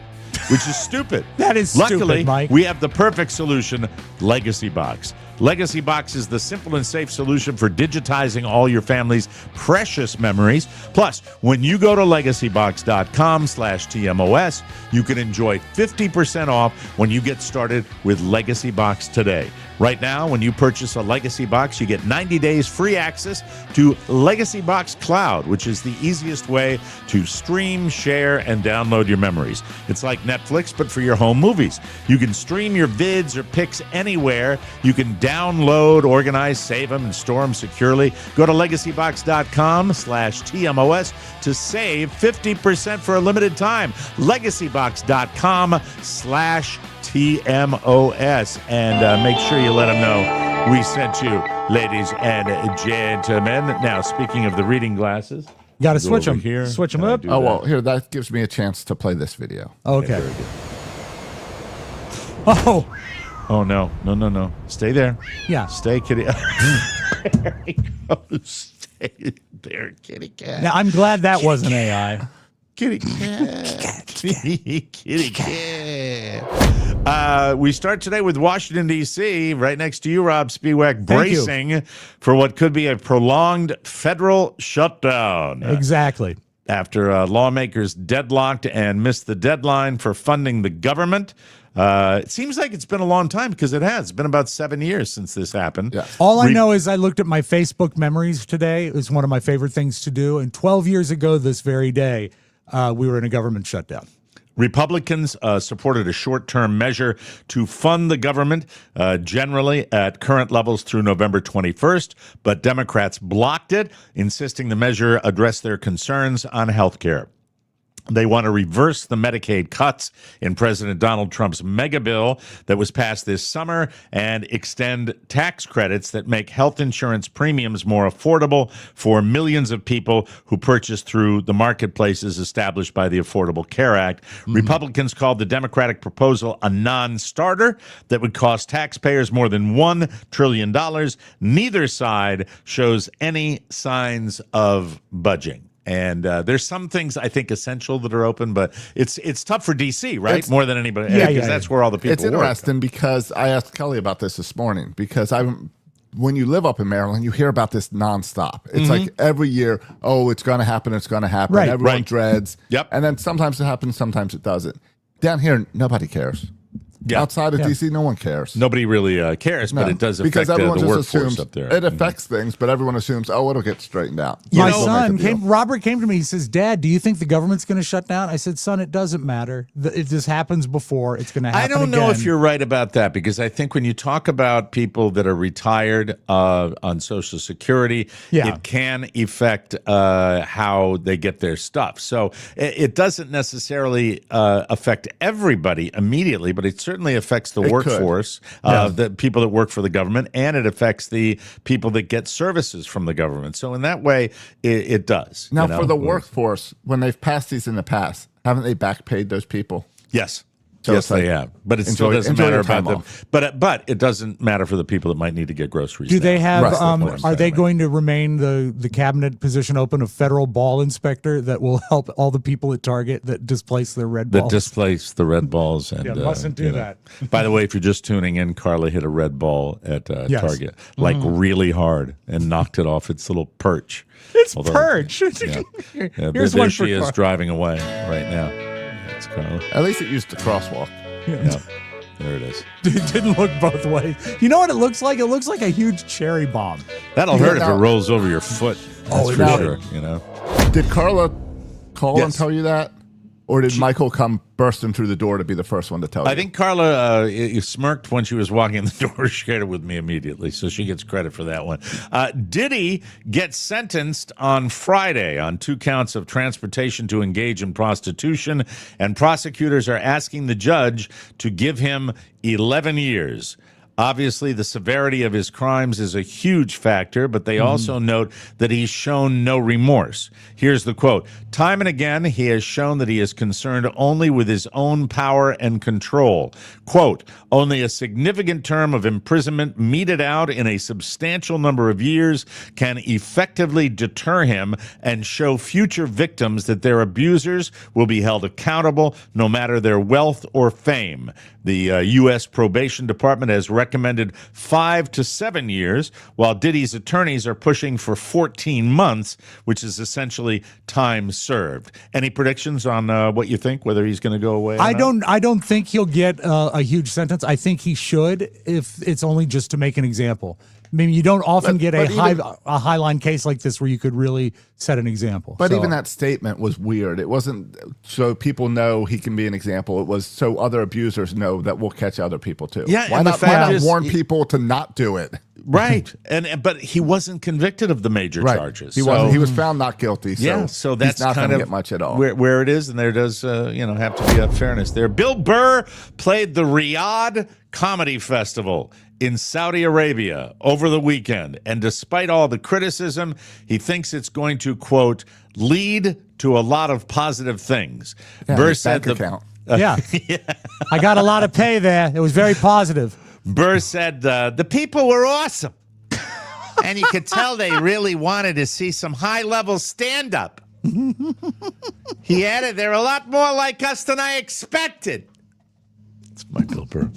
which is stupid. That is Luckily, stupid, Mike. we have the perfect solution, Legacy Box. Legacy Box is the simple and safe solution for digitizing all your family's precious memories. Plus, when you go to legacybox.com/TMOS, you can enjoy 50% off when you get started with Legacy Box today. Right now, when you purchase a Legacy Box, you get 90 days free access to Legacy Box Cloud, which is the easiest way to stream, share, and download your memories. It's like Netflix, but for your home movies. You can stream your vids or pics anywhere. You can download, organize, save them, and store them securely. Go to legacybox.com/TMOS to save 50% for a limited time. legacybox.com/TMOS. And make sure you let them know we sent you, ladies and gentlemen. Now, speaking of the reading glasses, Got to go switch over them. here. Switch them Can I up. do Oh, that? well, here, that gives me a chance to play this video. Okay. Very good. Oh, Oh, no. Stay there. yeah. Stay, kitty. There he goes. Stay there, kitty cat. Now I'm glad that wasn't AI. Kitty cat. Kitty cat. We start today with Washington, D.C., right next to you, Rob Spiewak, Thank you. bracing for what could be a prolonged federal shutdown. Exactly. After lawmakers deadlocked and missed the deadline for funding the government. It seems like it's been a long time because it has. It's been about 7 years since this happened. Yeah. All I know is I looked at my Facebook memories today. It was one of my favorite things to do. And 12 years ago this very day, we were in a government shutdown. Republicans supported a short-term measure to fund the government generally at current levels through November 21st, but Democrats blocked it, insisting the measure address their concerns on health care. They want to reverse the Medicaid cuts in President Donald Trump's mega bill that was passed this summer and extend tax credits that make health insurance premiums more affordable for millions of people who purchase through the marketplaces established by the Affordable Care Act. Republicans called the Democratic proposal a non-starter that would cost taxpayers more than $1 trillion. Neither side shows any signs of budging. And there's some things I think essential that are open, but it's tough for D.C., right? More than anybody, because that's where all the people It's interesting because I asked Kelly about this morning because when you live up in Maryland, you hear about this nonstop. It's like every year, oh, it's going to happen, it's going to happen. Right, Everyone right. dreads. Yep. And then sometimes it happens, sometimes it doesn't. Down here, nobody cares. Yeah. Outside of Yeah. DC, no one cares. Nobody really cares, but No, it does because affect everyone the just workforce assumes up there. it affects things, but everyone assumes, oh, it'll get straightened out. My We'll make a son deal. Robert came to me. He says, "Dad, do you think the government's going to shut down?" I said, "Son, it doesn't matter. If this happens before, it's going to happen I don't know again." if you're right about that, because I think when you talk about people that are retired on Social Security, Yeah. it can affect how they get their stuff. So it doesn't necessarily affect everybody immediately, but it certainly affects the It could. workforce, the people that work for the government, and it affects the people that get services from the government. So in that way, it does. Now, you know? for the workforce, when they've passed these in the past, haven't they back paid those people? Yes. So Yes, it's like, they have, but it still doesn't enjoy matter your about time them. off. But it doesn't matter for the people that might need to get groceries. Do they now. have? Right, that's what I'm Are they saying. going to remain the cabinet position open of federal ball inspector that will help all the people at Target that displace their red that balls? displace the red balls? And Yeah, mustn't do that. By the way, if you're just tuning in, Carla hit a red ball at Yes. Target, like really hard, and knocked it off its little perch. It's Although- perch. Yeah. Yeah, Here's there one she for is Carla. driving away right now. That's Carla. At least it used the crosswalk. Yeah, there it is. It didn't look both ways. You know what it looks like? It looks like a huge cherry bomb. That'll hurt if it now- rolls over your foot. That's for now- sure. You know. Did Carla call and Yes. tell you that? Or did Michael come bursting through the door to be the first one to tell you? I think Carla smirked when she was walking in the door, shared it with me immediately, so she gets credit for that one. Diddy gets sentenced on Friday on 2 counts of transportation to engage in prostitution, and prosecutors are asking the judge to give him 11 years. Obviously, the severity of his crimes is a huge factor, but they also note that he's shown no remorse. Here's the quote. Time and again, he has shown that he is concerned only with his own power and control. Quote, only a significant term of imprisonment meted out in a substantial number of years can effectively deter him and show future victims that their abusers will be held accountable no matter their wealth or fame. The U.S. Probation Department has recommended 5 to 7 years, while Diddy's attorneys are pushing for 14 months, which is essentially time served. Any predictions on what you think, whether he's going to go away? I don't think he'll get a huge sentence. I think he should, if it's only just to make an example. I mean, you don't often get a highline case like this where you could really set an example. But So- even that statement was weird. It wasn't so people know he can be an example. It was so other abusers know that we'll catch other people too. Yeah, Why and the not, fact is- warn people to not do it? Right, but he wasn't convicted of the major charges. He so, wasn't. He was found not guilty. So yeah, so that's he's not kind gonna of get much at all. where it is, and there does have to be a fairness there. Bill Burr played the Riyadh Comedy Festival in Saudi Arabia over the weekend, and despite all the criticism, he thinks it's going to, quote, lead to a lot of positive things. Yeah, Burr his said bank account. yeah. I got a lot of pay there. It was very positive. Burr said the people were awesome. And you could tell they really wanted to see some high-level stand-up. He added, they're a lot more like us than I expected. It's Michael Burr.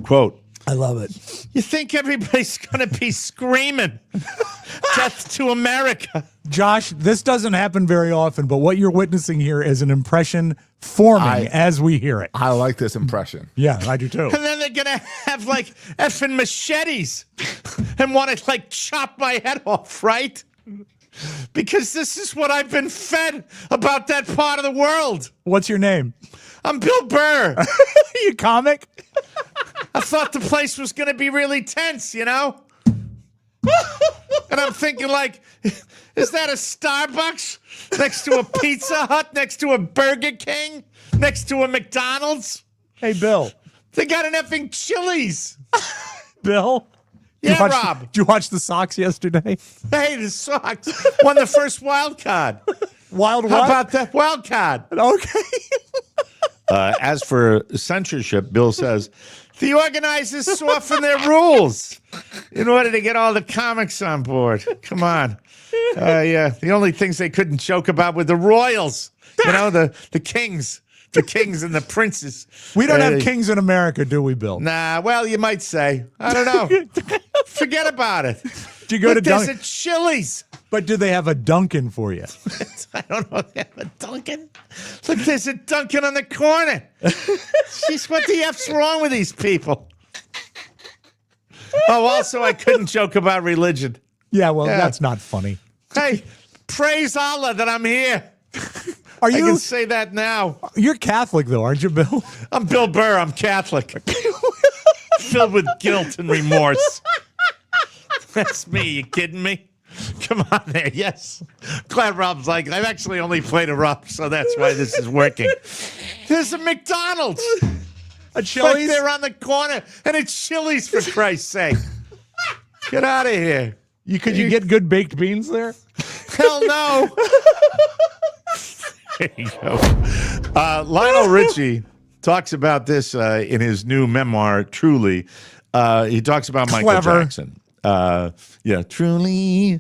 Quote, I love it. you think everybody's going to be screaming, death to America. Josh, this doesn't happen very often, but what you're witnessing here is an impression forming as we hear it. I like this impression. Yeah, I do too. And then they're going to have, like, effing machetes and want to, like, chop my head off, right? Because this is what I've been fed about that part of the world. What's your name? I'm Bill Burr. You comic? I thought the place was going to be really tense, you know? And I'm thinking, like, is that a Starbucks next to a Pizza Hut, next to a Burger King, next to a McDonald's? Hey, Bill. They got an effing Chili's. Bill? Yeah, watch, Rob. Did you watch the Sox yesterday? Hey, the Sox won the first wild card. Wild what? How about that wild card? Okay. As for censorship, Bill says, the organizers soften their rules in order to get all the comics on board. Come on. Yeah, the only things they couldn't joke about were the Royals, you know, the Kings. the kings and the princes. We don't have kings in America, do we, Bill? Nah, well, you might say. I don't know. Forget about it. Do you go to there's Dunkin'? a Chili's. But do they have a Dunkin' for you? I don't know if they have a Dunkin'. Look, there's a Dunkin' on the corner. Jeez, what the F's wrong with these people? Oh, also, I couldn't joke about religion. Yeah, well, that's not funny. Hey, praise Allah that I'm here. Are I you? can say that now. You're Catholic, though, aren't you, Bill? I'm Bill Burr. I'm Catholic. Filled with guilt and remorse. That's me. You kidding me? Come on there. Yes. Glad Robb's like, I've actually only played a Robb, so that's why this is working. There's a McDonald's. A Chili's? Right there on the corner. And it's Chili's, for Christ's sake. Get out of here. Could you get good baked beans there? Hell no. There you go. Lionel Richie talks about this in his new memoir, Truly. He talks about Michael Jackson. Yeah, Truly.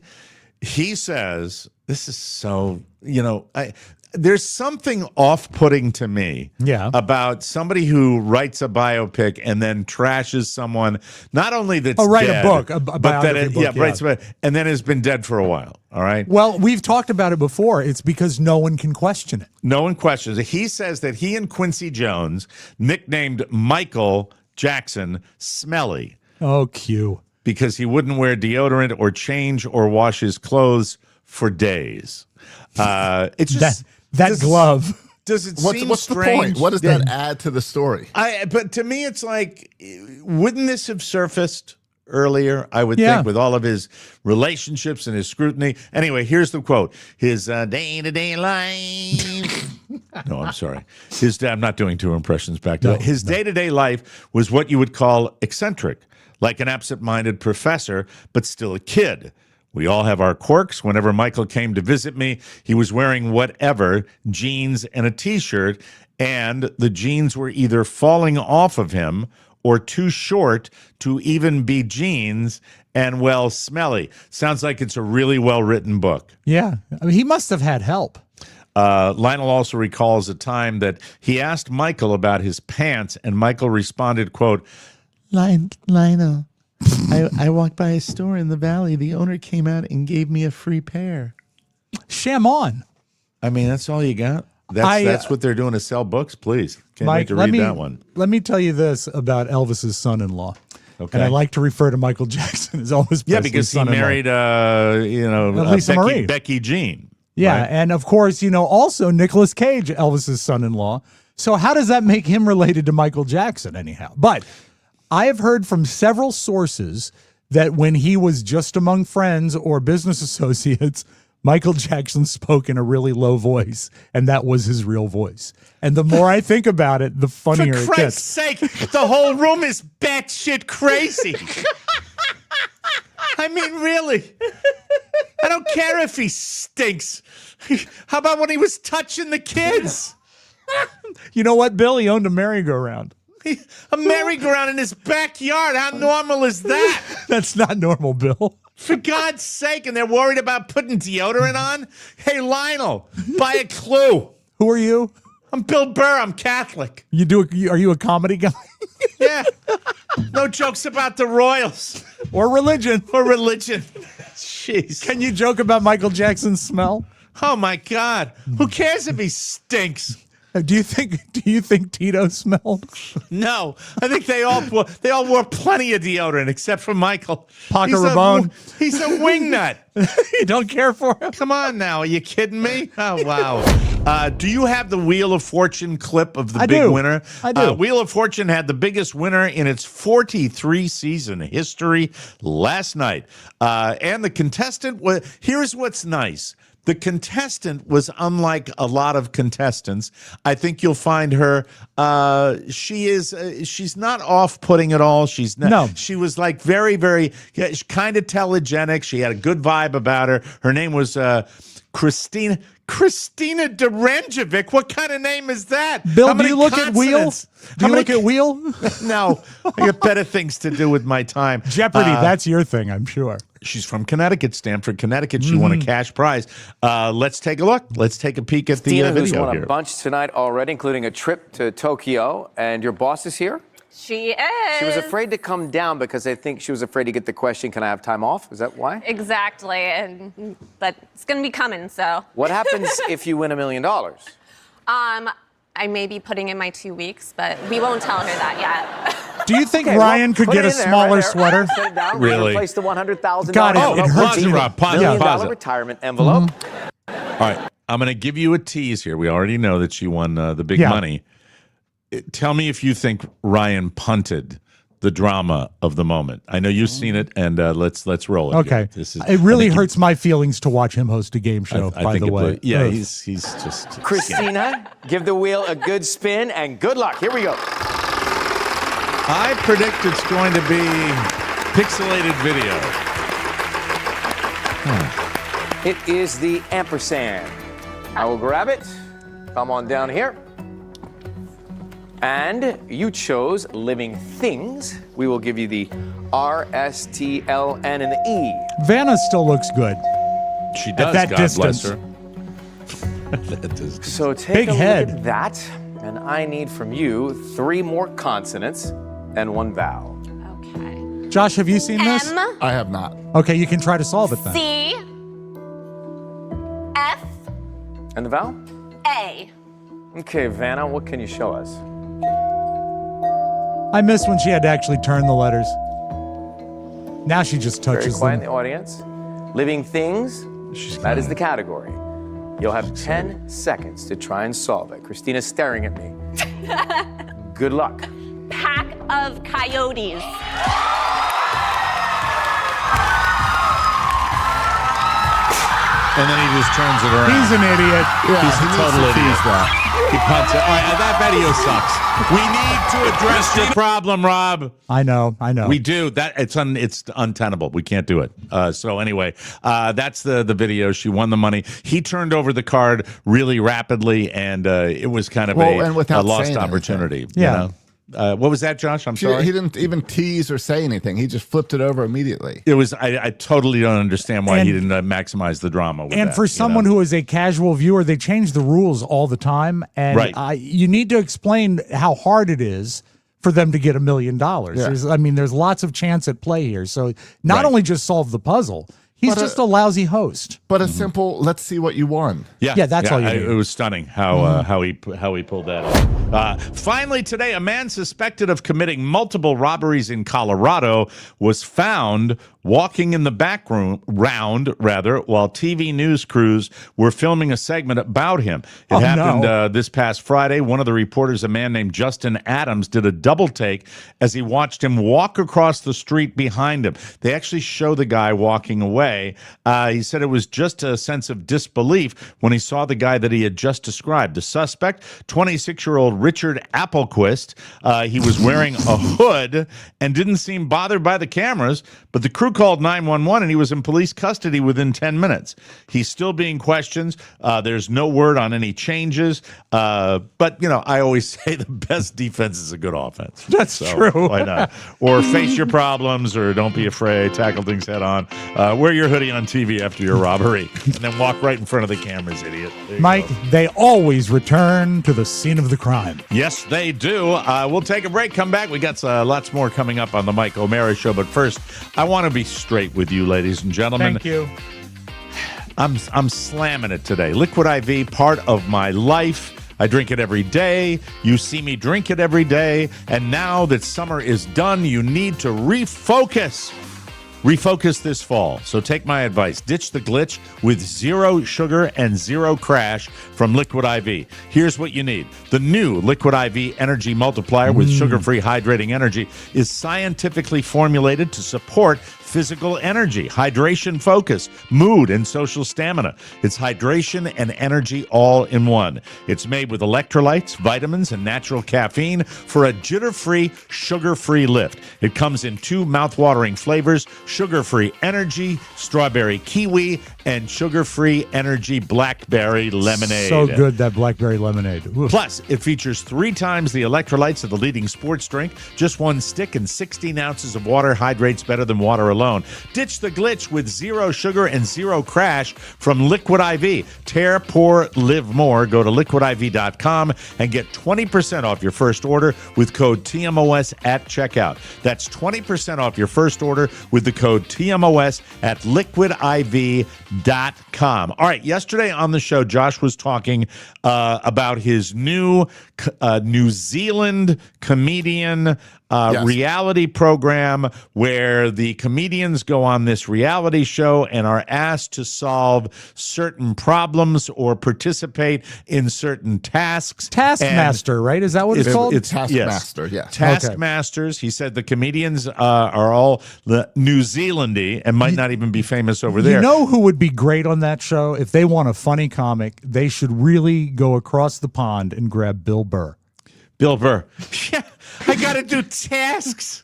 He says, this is so, there's something off-putting to me about somebody who writes a biopic and then trashes someone, not only that's write dead, a book, a biography book. Writes, and then has been dead for a while, all right? Well, we've talked about it before. It's because no one can question it. No one questions it. He says that he and Quincy Jones nicknamed Michael Jackson Smelly. Oh, Q. Because he wouldn't wear deodorant or change or wash his clothes for days. It's just that glove. Does it seem what's strange? the point? What does that add to the story? But to me, it's like, wouldn't this have surfaced earlier? I would think, with all of his relationships and his scrutiny. Anyway, here's the quote: "His day-to-day life." No, I'm sorry. I'm not doing two impressions back to that. His day-to-day life was what you would call eccentric, like an absent-minded professor, but still a kid. We all have our quirks. Whenever Michael came to visit me, he was wearing whatever, jeans and a T-shirt, and the jeans were either falling off of him or too short to even be jeans and, well, smelly. Sounds like it's a really well-written book. Yeah. I mean, he must have had help. Lionel also recalls a time that he asked Michael about his pants, and Michael responded, quote, Lionel, I walked by a store in the valley. The owner came out and gave me a free pair. Sham on. I mean, that's all you got? That's what they're doing to sell books? Please. Can't wait to read that one. Let me tell you this about Elvis's son-in-law. Okay. And I like to refer to Michael Jackson as Elvis Presley's because he son-in-law. married, Lisa Marie. Becky Jean. Yeah, right? and of course, also Nicolas Cage, Elvis's son-in-law. So how does that make him related to Michael Jackson anyhow? But I have heard from several sources that when he was just among friends or business associates, Michael Jackson spoke in a really low voice, and that was his real voice. And the more I think about it, the funnier it For Christ's gets. sake, the whole room is batshit crazy. I mean, really. I don't care if he stinks. How about when he was touching the kids? You know what, Bill? He owned a merry-go-round. A merry-go-round in his backyard. How normal is that? That's not normal, Bill. For God's sake, and they're worried about putting deodorant on? Hey, Lionel, buy a clue. Who are you? I'm Bill Burr. I'm Catholic. Are you a comedy guy? Yeah. No jokes about the Royals. Or religion. Jeez. Can you joke about Michael Jackson's smell? Oh, my God. Who cares if he stinks? Do you think Tito smelled? No, I think they all wore plenty of deodorant except for Michael. Paco Rabanne. He's a wingnut. You don't care for him? Come on now, are you kidding me? Oh wow. Do you have the Wheel of Fortune clip of the big winner? I do. Wheel of Fortune had the biggest winner in its 43 season history last night, and the contestant was. Here's what's nice. The contestant was unlike a lot of contestants. I think you'll find her. She's not off-putting at all. She was like very, very kind of telegenic. She had a good vibe about her. Her name was Christina Derenjevic. What kind of name is that? Bill, do you look at Wheel? Do you look at Wheel? No, I got better things to do with my time. Jeopardy, that's your thing, I'm sure. She's from Connecticut, Stamford, Connecticut. She won a cash prize. Let's take a look. Let's take a peek at the Christina, who's video won here. a bunch tonight already, including a trip to Tokyo. And your boss is here? She is. She was afraid to come down because I think she was afraid to get the question, can I have time off? Is that why? Exactly, but it's going to be coming, so. What happens if you win $1 million? I may be putting in my 2 weeks, but we won't tell her that yet. Do you think Okay, Ryan well, could put get it a in there, smaller right there. sweater? Set it down. Really? Replace the $100,000 God, it envelope hurts with you. the Rob, pause $1 million it. retirement envelope. All right. I'm going to give you a tease here. We already know that she won the big money. Tell me if you think Ryan punted the drama of the moment. I know you've seen it, and let's roll it. Okay. It really hurts my feelings to watch him host a game show, by the way. Yeah, Ugh. he's just... Christina, give the wheel a good spin, and good luck. Here we go. I predict it's going to be pixelated video. It is the ampersand. I will grab it. Come on down here. And you chose living things. We will give you the R, S, T, L, N, and the E. Vanna still looks good. She does, that God distance. bless her. That distance. So take Big a head. look at that. And I need from you 3 more consonants and 1 vowel. Okay. Josh, have you seen this? M, I have not. Okay, you can try to solve it then. C, F, And the vowel? A. Okay, Vanna, what can you show us? I miss when she had to actually turn the letters. Now she just Very touches quiet in them. the audience. Living things, that is the category. You'll have 10 seconds to try and solve it. Christina's staring at me. Good luck. Pack of coyotes. And then he just turns it around. He's an idiot. He's a total idiot. He punts it. All right, that video sucks. We need to address your problem, Rob. I know. We do. It's untenable. We can't do it. So anyway, that's the video. She won the money. He turned over the card really rapidly, and it was kind of and a without lost saying opportunity. Yeah. You know? What was that, Josh? I'm sorry. He didn't even tease or say anything. He just flipped it over immediately. It was. I totally don't understand why And- he didn't maximize the drama. With And that, for someone who is a casual viewer, they change the rules all the time. And Right. you need to explain how hard it is for them to get $1 million. Yeah. There's lots of chance at play here. So not Right. only just solve the puzzle, he's But, just a lousy host. But a simple, let's see what you won. Yeah, that's all you need. It was stunning how he pulled that off. Finally today, a man suspected of committing multiple robberies in Colorado was found walking in the background while TV news crews were filming a segment about him. It happened this past Friday. One of the reporters, a man named Justin Adams, did a double take as he watched him walk across the street behind him. They actually show the guy walking away. He said it was just a sense of disbelief when he saw the guy that he had just described. The suspect, 26-year-old Richard Applequist, he was wearing a hood and didn't seem bothered by the cameras, but the crew called 911 and he was in police custody within 10 minutes. He's still being questioned. There's no word on any changes. But, I always say the best defense is a good offense. That's true. Why not? Or face your problems, or don't be afraid. Tackle things head on. Wear your hoodie on TV after your robbery, and then walk right in front of the cameras, idiot. There you Mike, go. they always return to the scene of the crime. Yes, they do. We'll take a break, come back. We got lots more coming up on the Mike O'Mara Show. But first, I want to be straight with you, ladies and gentlemen. Thank you. I'm slamming it today. Liquid IV, part of my life. I drink it every day. You see me drink it every day. And now that summer is done, you need to refocus. Refocus this fall. So take my advice. Ditch the glitch with 0 sugar and 0 crash from Liquid IV. Here's what you need. The new Liquid IV Energy Multiplier with sugar-free hydrating energy is scientifically formulated to support physical energy, hydration focus, mood, and social stamina. It's hydration and energy all in one. It's made with electrolytes, vitamins, and natural caffeine for a jitter-free, sugar-free lift. It comes in 2 mouth-watering flavors, sugar-free energy, strawberry kiwi, and sugar-free energy blackberry lemonade. So good, that blackberry lemonade. Oof. Plus, it features 3 times the electrolytes of the leading sports drink. Just 1 stick and 16 ounces of water hydrates better than water alone. alone. Ditch the glitch with 0 sugar and 0 crash from Liquid IV. Tear, pour, live more. Go to liquidiv.com and get 20% off your first order with code TMOS at checkout. That's 20% off your first order with the code TMOS at liquidiv.com. All right, yesterday on the show, Josh was talking about his new New Zealand comedian reality program where the comedians go on this reality show and are asked to solve certain problems or participate in certain tasks. Taskmaster, right? Is that what it's called? It's Taskmaster, yes. Taskmasters. He said the comedians are all New Zealandy and might not even be famous over there. You know who would be great on that show? If they want a funny comic, they should really go across the pond and grab Bill Burr. Bill Burr. Yeah, I got to do tasks.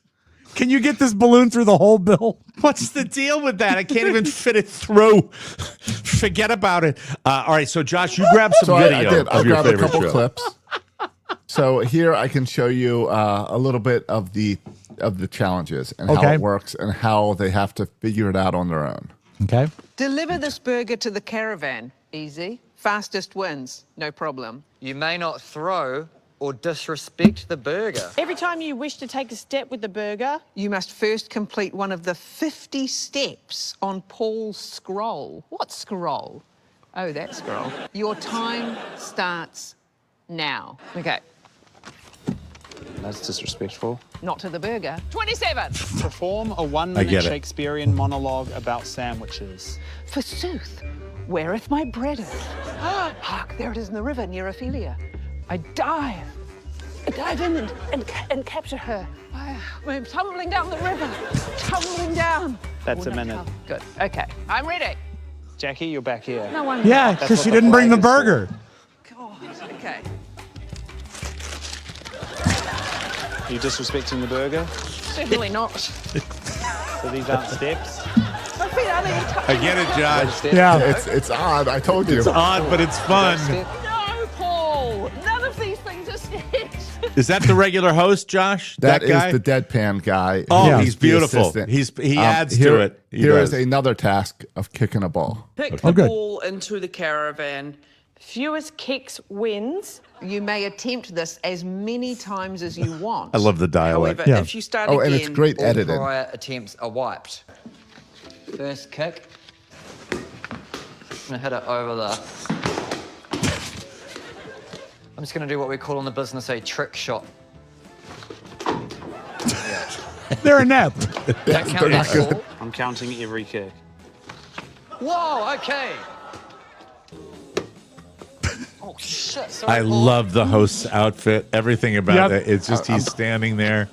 Can you get this balloon through the hole, Bill? What's the deal with that? I can't even fit it through. Forget about it. All right, so Josh, you grabbed some video. I did. I grabbed a couple show. clips. So here I can show you a little bit of the challenges and how it works and how they have to figure it out on their own. Okay. Deliver this burger to the caravan. Easy. Fastest wins. No problem. You may not throw or disrespect the burger. Every time you wish to take a step with the burger, You must first complete one of the 50 steps on Paul's scroll. What scroll? Oh, that scroll. Your time starts now. Okay. That's disrespectful. Not to the burger. 27. Perform a I 1-minute get it. Shakespearean monologue about sandwiches. Forsooth, whereth my bread is? Hark, there it is in the river near Ophelia. I dive in and capture her. I'm tumbling down the river, tumbling down. That's Oh, a no, minute. Good, okay, I'm ready. Jackie, you're back here. No, I'm Yeah, not. because she didn't bring the burger. God, okay. Are you disrespecting the burger? Certainly not. So these aren't steps? My feet aren't even touching. I get it, Josh. Yeah. It's odd. I told you. It's odd, but it's fun. No, Paul, none of these things are steps. Is that the regular host, Josh? That guy? is the deadpan guy. Oh, who he's is the beautiful. assistant. He adds here, to it. Here is another task of kicking a ball. pick Oh, the good. ball into the caravan. Fewest kicks wins. You may attempt this as many times as you want. I love the dialect. However, Yeah. if you start Oh, again, and it's great All editing. prior attempts are wiped. First kick. I'm gonna hit it over the... I'm just gonna do what we call in the business a trick shot. They're inept. Don't count that ball. I'm counting every kick. Whoa, okay. Oh, shit. Sorry, I Paul. love the host's outfit. Everything about Yep. it. It's just he's standing there.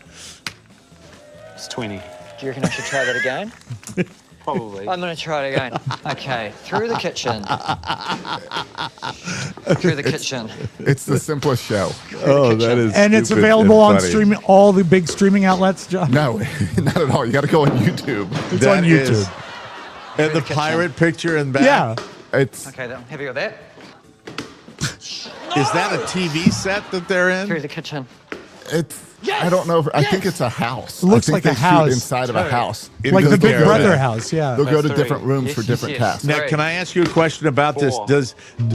It's 20. Do you reckon I should try that again? Probably. I'm going to try it again. Okay, through the kitchen. Through the kitchen. It's the simplest show. Oh, that is And it's stupid available and on funny. streaming, all the big streaming outlets, John. No, not at all. You got to go on YouTube. It's That on is- YouTube. And the kitchen. pirate picture in back. Yeah. It's Okay, then, have you got that? Is that a TV set that they're Through in? the kitchen. I don't know. I think it's a house. Looks I think like a they shoot house. inside of a house. Like the They'll Big go Brother to- house, yeah. They'll go to That's different three. rooms Yes, for yes, different yes. tasks. Now, Right. can I ask you a question about this?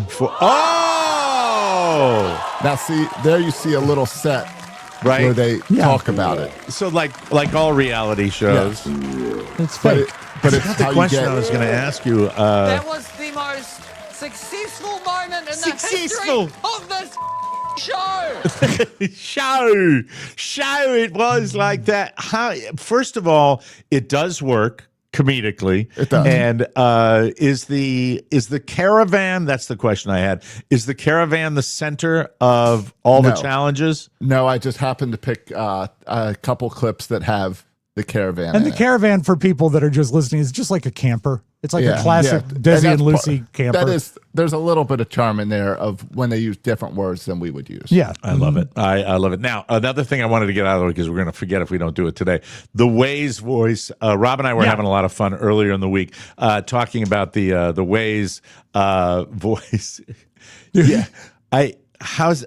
Four. Oh! Now, see, there you see a little set Right. where they Yeah. talk about it. So like all reality shows. It's But, fake. it's That's the how you question get. I was going to ask you. That was the most successful moment in the history of this show. show it was like that. First of all, it does work comedically. It does. And is the caravan, that's the question I had, is the caravan the center of all the No. challenges? No, I just happened to pick a couple clips that have the caravan. And in the it. caravan, for people that are just listening, is just like a camper. It's like a classic yeah. Desi that's and Lucy part- camper. There's a little bit of charm in there of when they use different words than we would use. Yeah. I love it. I love it. Now, another thing I wanted to get out of the way, because we're going to forget if we don't do it today. The Waze voice. Rob and I were having a lot of fun earlier in the week talking about the Waze voice. Yeah. How's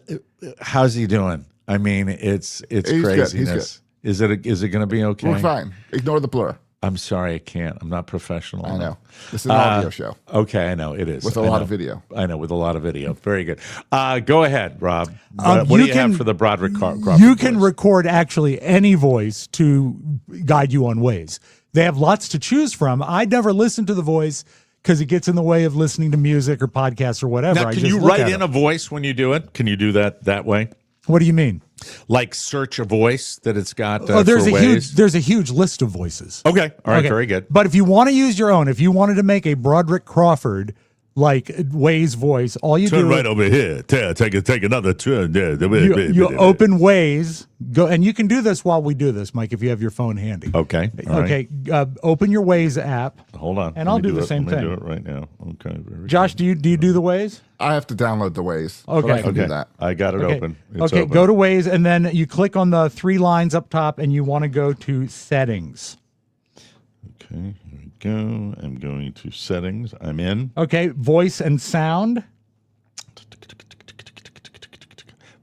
he doing? I mean, it's He's good. He's craziness. Is it going to be okay? We're fine. Ignore the blur. I'm sorry, I can't. I'm not professional. I know. This is an audio show. Okay, I know it is. With a I lot know. of video. I know, with a lot of video. Very good. Go ahead, Rob. What do you have for the Broderick Crawford You can voice? record actually any voice to guide you on Waze. They have lots to choose from. I never listen to the voice because it gets in the way of listening to music or podcasts or whatever. Now, I can just you look write at in it. a voice when you do it? Can you do that way? What do you mean? Like search a voice that it's got there's for there's Waze? a huge list of voices. Okay. All right. Very good. But if you want to use your own, if you wanted to make a Broderick Crawford like Waze voice, all you Turn do right over here. Take another turn there. you open Waze, go, and you can do this while we do this, Mike, if you have your phone handy. Okay. All right. Okay. Open your Waze app. Hold on. And I'll do the same Let me thing. do it right now. Okay. very Josh, do you do the Waze? I have to download the Waze. but Okay. I can Okay. do that. I got it Okay. open. It's Okay, open. go to Waze, and then you click on the 3 lines up top, and you want to go to settings. Okay, here we go. I'm going to settings. I'm in. Okay, voice and sound.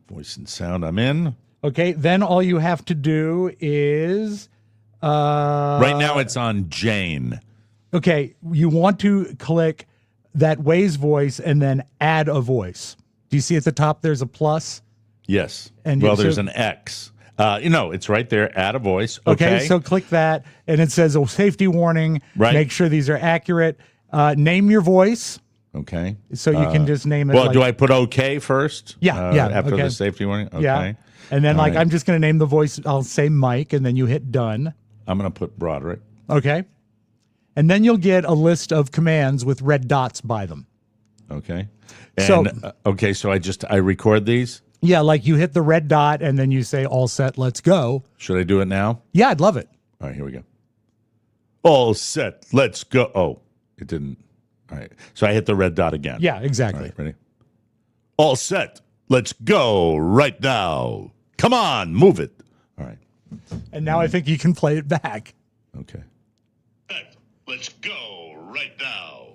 Voice and sound. I'm in. Okay, then all you have to do is Right now it's on Jane. okay, you want to click that Waze voice and then add a voice. Do you see at the top there's a plus? Yes. And well, so- there's an X. It's right there. Add a voice. Okay, so click that, and it says a safety warning. Right. Make sure these are accurate. Name your voice. Okay. So you can just name it. Well, like, do I put OK first? Yeah, After okay. the safety warning? Okay. Yeah. And then, All like, right. I'm just going to name the voice. I'll say Mike, and then you hit done. I'm going to put Broderick. Okay. And then you'll get a list of commands with red dots by them. Okay. So- And, so I record these. Yeah, like you hit the red dot, and then you say, all set, let's go. Should I do it now? Yeah, I'd love it. All right, here we go. All set. Let's go. Oh, it didn't. All right. So I hit the red dot again. Yeah, exactly. All right, ready? All set. Let's go right now. Come on, move it. All right. And now I think you can play it back. Okay. Let's go right now.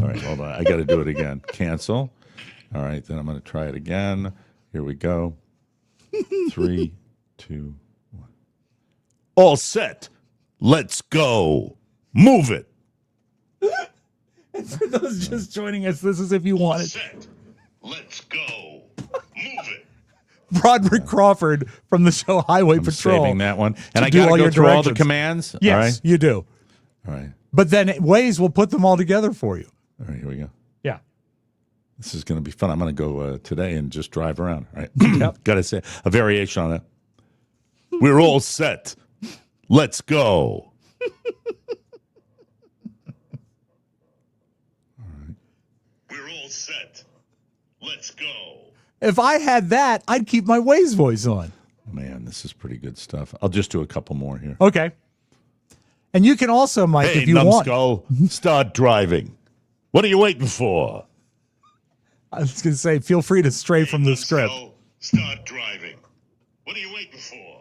All right, hold on. I got to do it again. Cancel. All right, then I'm going to try it again. Here we go. 3, 2, 1. All set. Let's go. Move it. And for those just joining us, this is if you want it. Set. Let's go. Move it. Broderick Crawford from the show Highway I'm Patrol. saving that one. to And I do got to all go your through all the directions. commands? Yes, All right. you do. All right. But then Waze will put them all together for you. All right, here we go. Yeah. This is going to be fun. I'm going to go today and just drive around. All right. Got to say a variation on that. We're all set. Let's go. All right. We're all set. Let's go. If I had that, I'd keep my Waze voice on. Man, this is pretty good stuff. I'll just do a couple more here. Okay. And you can also, Mike, Hey, if you want. numbskull, start driving. What are you waiting for? I was going to say, feel free to stray from the script. Start driving. What are you waiting for?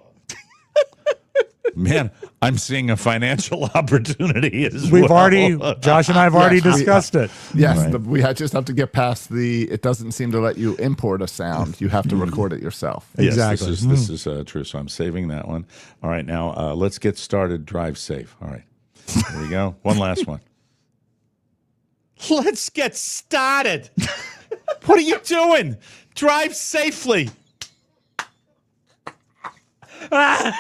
Man, I'm seeing a financial opportunity as We've well. already, Josh and I have already Yes, discussed it. Yes, Right. we just have to get past it doesn't seem to let you import a sound. You have to record it yourself. Exactly. Yes, this is true. So I'm saving that one. All right, now let's get started. Drive safe. All right, here we go. One last one. Let's get started. What are you doing? Drive safely. Let's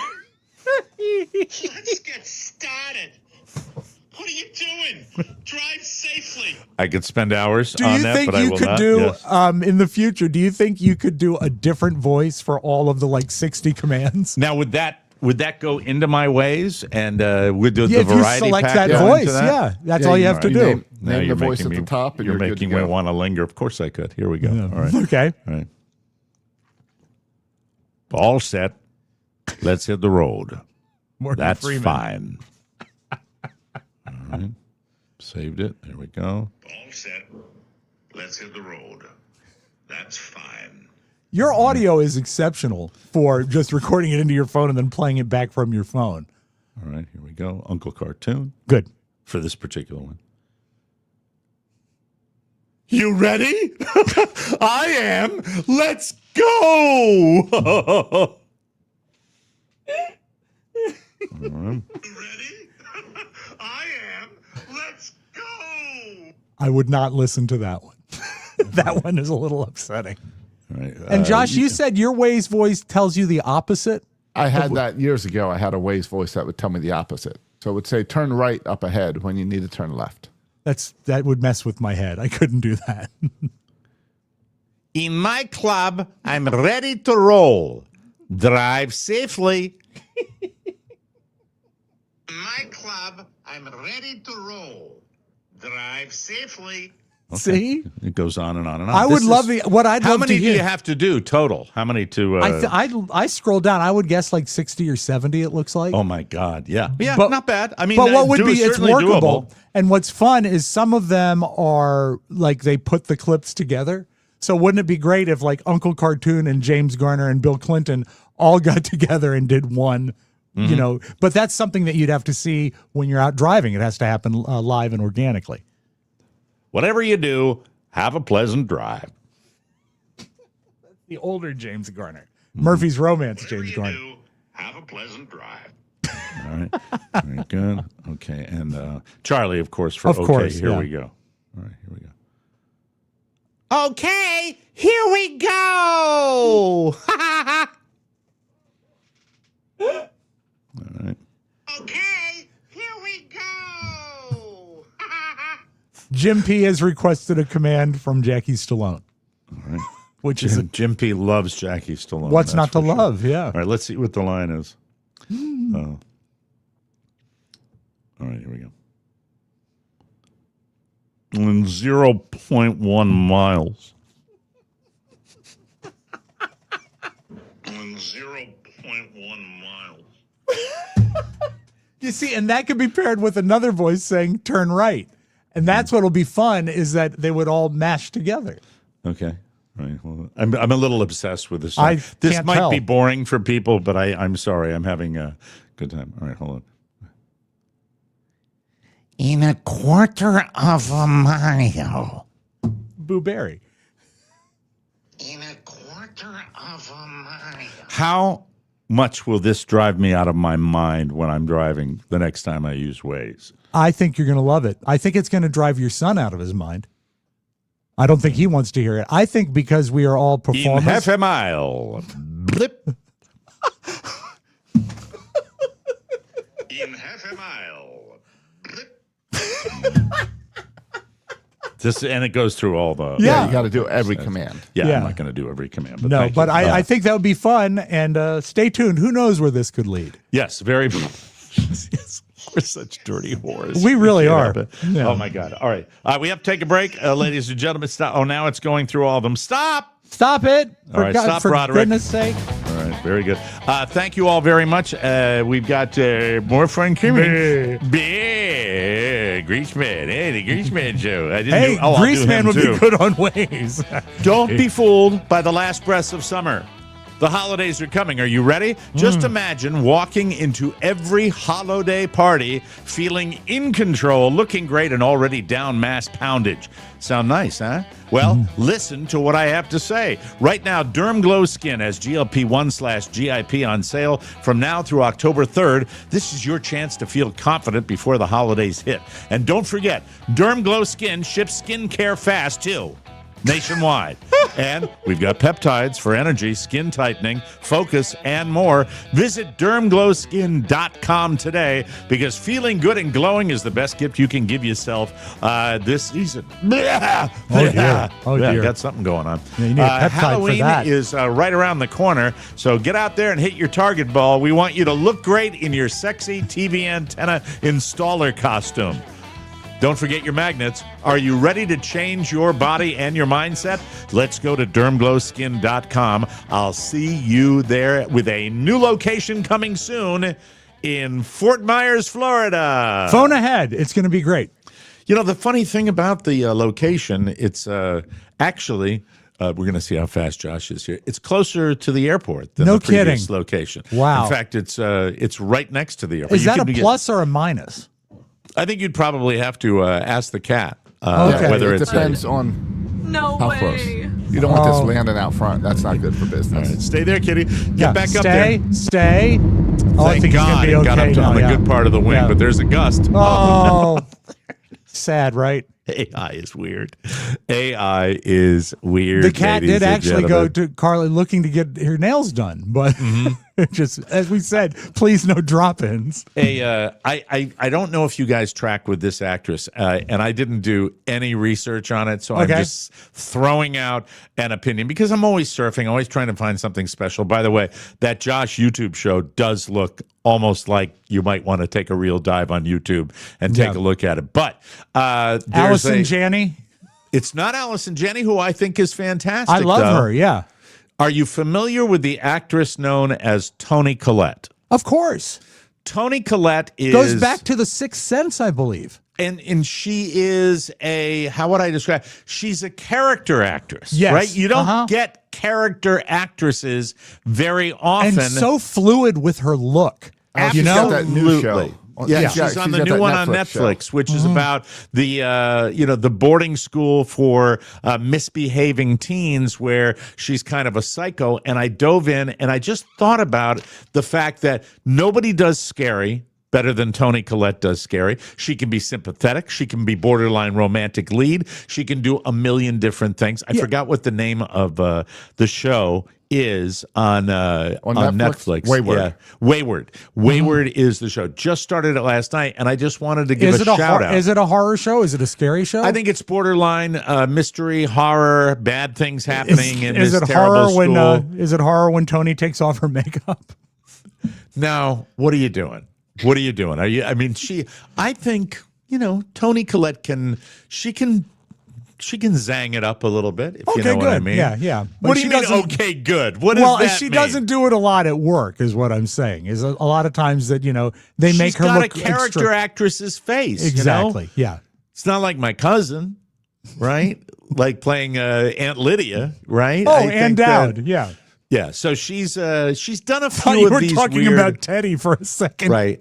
get started. What are you doing? Drive safely. I could spend hours Do on you that, think but I you will could not. do, Yes. in the future, do you think you could do a different voice for all of the like 60 commands? Now, would that go into my Waze and would the Yeah, if you variety select pack that go voice, into that? yeah, that's all you have to you do. Now Name you're the voice making at the me- top, and you're you're good making to me go. want to linger. Of course I could. Here we go. Yeah. All right. Okay. All right. All set. Let's hit the road. Morgan That's Freeman. fine. All right. Saved it. There we go. All set. Let's hit the road. That's fine. Your audio is exceptional for just recording it into your phone and then playing it back from your phone. All right. Here we go. Uncle Cartoon Good. for this particular one. You ready? I am. Let's go. All right. I would not listen to that one. That one is a little upsetting. All right. And Josh, you said your Waze voice tells you the opposite? I had that years ago. I had a Waze voice that would tell me the opposite. So it would say turn right up ahead when you need to turn left. That would mess with my head. I couldn't do that. In my club, I'm ready to roll. Drive safely. In my club, I'm ready to roll. Drive safely. Okay. See? It goes on and on and on. I would love what I'd how love to many hear. do you have to do total? How many to? I scroll down. I would guess like 60 or 70. It looks like. Oh my God! Yeah, But- not bad. I mean, but what would be it's certainly workable. doable. And what's fun is some of them are like they put the clips together. So wouldn't it be great if like Uncle Cartoon and James Garner and Bill Clinton all got together and did one? Mm-hmm. You know, but that's something that you'd have to see when you're out driving. It has to happen live and organically. Whatever you do, have a pleasant drive. The older James Garner, Murphy's Romance, James Garner. Have a pleasant drive. All right. Very good. Okay. And Charlie, of course, for Of course, here yeah. we go. All right, here we go. Okay, here we go. All right. Okay, here we go. Jim P has requested a command from Jackie Stallone. All right. Which is Jim P loves Jackie Stallone. what's that's not to for sure. love? Yeah. All right, let's see what the line is. All right, here we go. In 0.1 miles. In 0.1 miles. You see, and that could be paired with another voice saying "turn right," and that's what'll be fun is that they would all mash together. Okay. Right. Well, I'm a little obsessed with this. I This can't might tell. be boring for people, but I'm sorry. I'm having a good time. All right, hold on. In a quarter of a mile. Boo Berry. In a quarter of a mile. How much will this drive me out of my mind when I'm driving the next time I use Waze? I think you're going to love it. I think it's going to drive your son out of his mind. I don't think he wants to hear it. I think because we are all In performers. half a mile. Blip. In half a mile. Blip. And it goes through all the. Yeah. You got to do every command. Yeah, Yeah. I'm not going to do every command. But No, thank but you. I think that would be fun. And stay tuned. Who knows where this could lead? Yes, very. Yes, we're such dirty whores. We really can't are. help it. Yeah. Oh my God! All right, we have to take a break, ladies and gentlemen. Stop! Oh, now it's going through all of them. Stop! Stop it. All right, stop, for Roderick. goodness sake. All right, very good. Thank you all very much. We've got more fun coming. Greaseman. Hey, the Greaseman show. Hey, Greaseman would be good on Waze. Don't be fooled by the last breaths of summer. The holidays are coming. Are you ready? Just imagine walking into every holiday party feeling in control, looking great, and already down mass poundage. Sound nice, huh? Well, listen to what I have to say. Right now, DermGlow Skin has GLP-1/GIP on sale from now through October 3rd. This is your chance to feel confident before the holidays hit. And don't forget, DermGlow Skin ships skincare fast, too. Nationwide. And we've got peptides for energy, skin tightening, focus, and more. Visit DermGlowSkin.com today because feeling good and glowing is the best gift you can give yourself this season. Oh, dear. Oh, Yeah, dear. got something going on. Yeah, you need a peptide for Halloween that. is right around the corner, so get out there and hit your target ball. We want you to look great in your sexy TV antenna installer costume. Don't forget your magnets. Are you ready to change your body and your mindset? Let's go to DermGlowSkin.com. I'll see you there with a new location coming soon in Fort Myers, Florida. Phone ahead. It's going to be great. You know, the funny thing about the location, it's actually... we're going to see how fast Josh is here. It's closer to the airport than No the previous kidding. location. Wow. In fact, it's right next to the airport. Is that a plus or a minus? I think you'd probably have to ask the cat Okay. whether it it's depends on No how way. close. You don't want this landing out front. That's not good for business. All right, stay there, kitty. Get back up there. Stay. Oh, I Thank think God he's it going to got be up okay to now, on the yeah. good part of the wing, Yeah. but there's a gust. Oh, sad, right? AI is weird. AI is weird. The cat ladies did and actually go gentlemen. to Carla looking to get her nails done, but just as we said, please no drop-ins. I don't know if you guys track with this actress, and I didn't do any research on it, so I'm just throwing out an opinion because I'm always surfing, always trying to find something special. By the way, that Josh YouTube show does look almost like you might want to take a real dive on YouTube and take a look at it. But Allison Janney? It's not Allison Janney, who I think is fantastic. I love her, yeah. Are you familiar with the actress known as Toni Collette? Of course. Toni Collette goes back to The Sixth Sense, I believe. And she is how would I describe? She's a character actress, yes. right? You don't get character actresses very often. And so fluid with her look. You know that new show. Yeah, she's on the new one on Netflix, which is about the the boarding school for misbehaving teens, where she's kind of a psycho. And I dove in and I just thought about the fact that nobody does scary better than Toni Collette does scary. She can be sympathetic. She can be borderline romantic lead. She can do a million different things. I forgot what the name of the show is on Netflix. Wayward. Yeah. Wayward. Wayward is the show. Just started it last night, and I just wanted to give a shout out. Is it a horror show? Is it a scary show? I think it's borderline mystery, horror, bad things happening in this terrible horror school. Is it horror when Toni takes off her makeup? No. What are you doing? What are you doing? I think, Toni Collette can zang it up a little bit, if you know what I mean. Yeah. What do you mean, okay, good? What well, does that she mean? doesn't do it a lot at work, is what I'm saying. Is a lot of times that, they She's make her got look a character actress's face. Exactly, yeah. It's not like my cousin, right? Like playing Aunt Lydia, right? Oh, Ann Dowd, yeah. Yeah, so she's done a Thought few you of were these talking weird... about Teddy for a second. Right.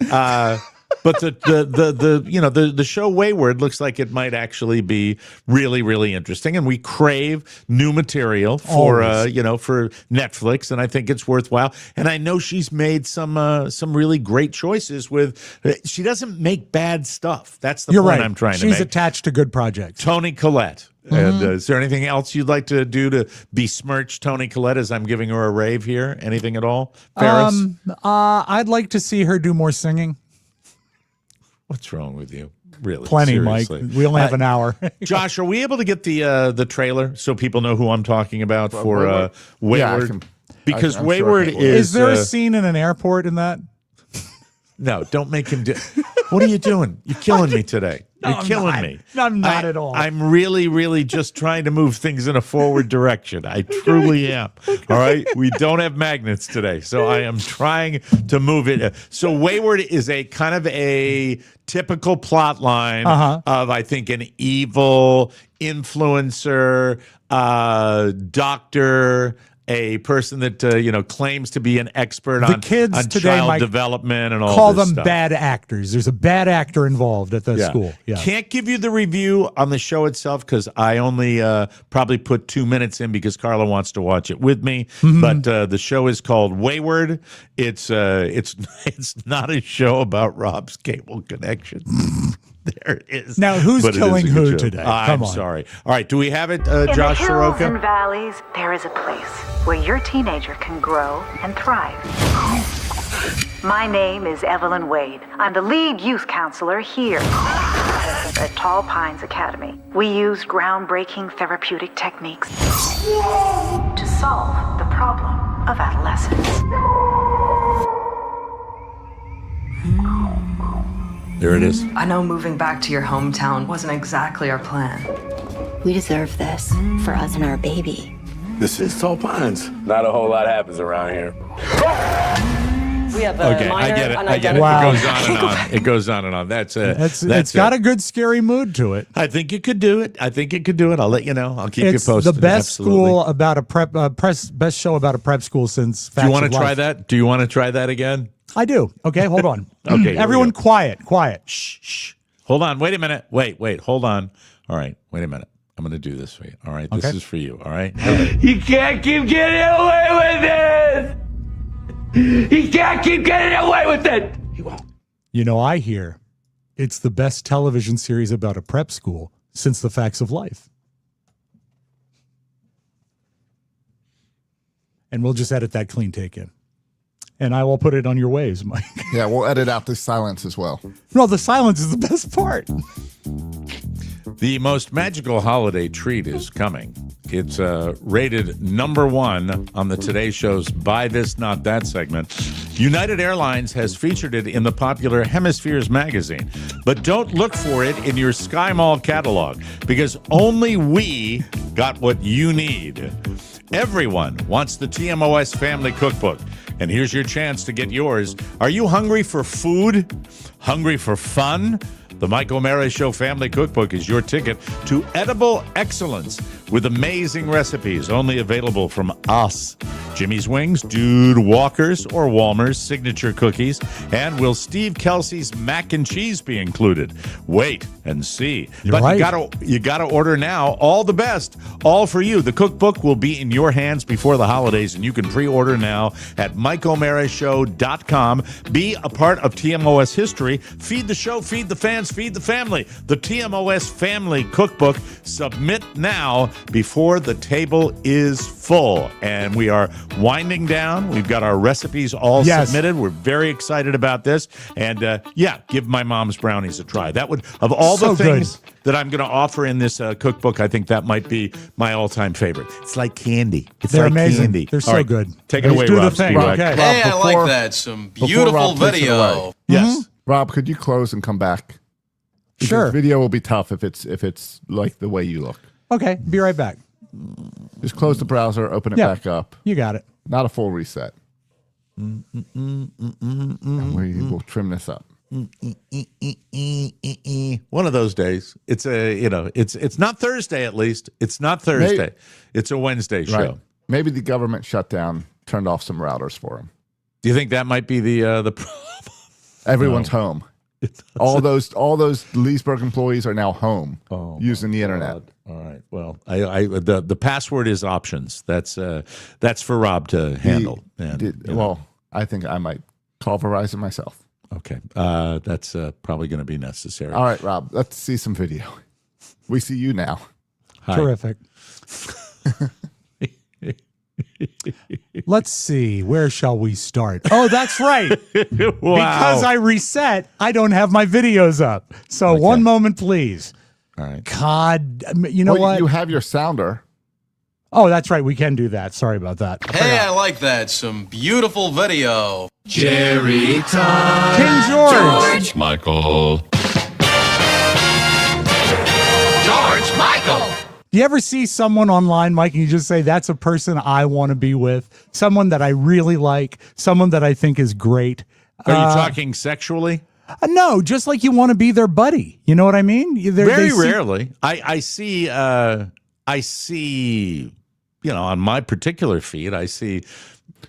But the show Wayward looks like it might actually be really, really interesting, and we crave new material for for Netflix, and I think it's worthwhile. And I know she's made some really great choices with. She doesn't make bad stuff. That's the You're point right. I'm trying to She's make. attached to good projects. Toni Collette. And is there anything else you'd like to do to besmirch Toni Collette as I'm giving her a rave here? Anything at all, Ferris? I'd like to see her do more singing. What's wrong with you? Really? Plenty, Seriously. Mike. We only have an hour. Josh, are we able to get the trailer so people know who I'm talking about for Wayward? Because I'm Wayward sure Is there a scene in an airport in that? No, don't make him do. What are you doing? You're killing me today. You're killing me. I'm not at all. I'm really, really just trying to move things in a forward direction. I truly am. All right. We don't have magnets today, so I am trying to move it. So Wayward is a kind of a typical plot line of, I think, an evil influencer, doctor, a person that claims to be an expert on today, child Mike, development and all call this them stuff. bad actors. There's a bad actor involved at the school. Yeah. Can't give you the review on the show itself because I only probably put 2 minutes in because Carla wants to watch it with me. But the show is called Wayward. It's not a show about Robb's cable connection. There it is. Now, who's But it is killing a good who show. today? I'm Come on. sorry. All right, do we have it, Josh In the hills Soroka? and valleys, there is a place where your teenager can grow and thrive. My name is Evelyn Wade. I'm the lead youth counselor here at Tall Pines Academy. We use groundbreaking therapeutic techniques to solve the problem of adolescence. There it is. I know moving back to your hometown wasn't exactly our plan. We deserve this for us and our baby. This is Tall Pines. Not a whole lot happens around here. We have a Okay, I get it. I get it. Wow. It goes on and on. It goes on and on. That's it. It's got a good scary mood to it. I think you could do it. I'll let you know. I'll keep It's you posted. the best Absolutely. school about a best show about a prep school since. Do you want to try that? Do you want to try that again? I do. Okay, hold on. Okay, here we everyone, go. quiet. Shh. Hold on. Wait a minute. Wait. Hold on. All right. Wait a minute. I'm going to do this for you. All right. This Okay. is for you. All right. You can't keep getting away with it! You can't keep getting away with it! I hear it's the best television series about a prep school since the facts of life. And we'll just edit that clean take in. And I will put it on your Waves, Mike. Yeah, we'll edit out the silence as well. No, the silence is the best part. The most magical holiday treat is coming. It's rated #1 on the Today Show's Buy This, Not That segment. United Airlines has featured it in the popular Hemispheres magazine. But don't look for it in your Sky Mall catalog, because only we got what you need. Everyone wants the TMOS Family Cookbook. And here's your chance to get yours. Are you hungry for food? Hungry for fun? The Mike O'Mara Show Family Cookbook is your ticket to edible excellence with amazing recipes only available from us. Jimmy's Wings, Dude Walker's, or Walmer's signature cookies, and will Steve Kelsey's mac and cheese be included? Wait and see. You're right. You gotta order now. All the best, all for you. The cookbook will be in your hands before the holidays, and you can pre-order now at MikeO'MaraShow.com. Be a part of TMOS history. Feed the show, feed the fans, feed the family. The TMOS Family Cookbook. Submit now before the table is full. And we are winding down. We've got our recipes all submitted. We're very excited about this. And give my mom's brownies a try. That would, of all the things that I'm going to offer in this cookbook, I think that might be my all-time favorite. It's like candy. They're like amazing. Candy. They're so good. Take it away, do Rob. the thing. Rob, Okay. Hey, I like that. Some beautiful video. Yes. Rob, could you close and come back? Because Sure. video will be tough if it's like the way you look. Okay, be right back. Just close the browser, open it back up. You got it. Not a full reset. And we will trim this up. One of those days. It's it's not Thursday, at least. It's not Thursday. It's a Wednesday show. Right. Maybe the government shutdown turned off some routers for them. Do you think that might be the problem? Everyone's home. All those Leesburg employees are now home using the internet. All right. Well, the password is options. That's for Rob to handle. I think I might call Verizon myself. Okay. That's probably going to be necessary. All right, Rob. Let's see some video. We see you now. Hi. Terrific. Let's see. Where shall we start? Oh, that's right. Wow. Because I reset, I don't have my videos up. So one moment, please. All right. God, you know what? You have your sounder. Oh, that's right. We can do that. Sorry about that. Hey, I like that. Some beautiful video. Jerry time. King George. Michael. George Michael. Do you ever see someone online, Mike, and you just say, that's a person I want to be with? Someone that I really like, someone that I think is great. Are you talking sexually? No, just like you want to be their buddy. You know what I mean? Very rarely. I see, on my particular feed, I see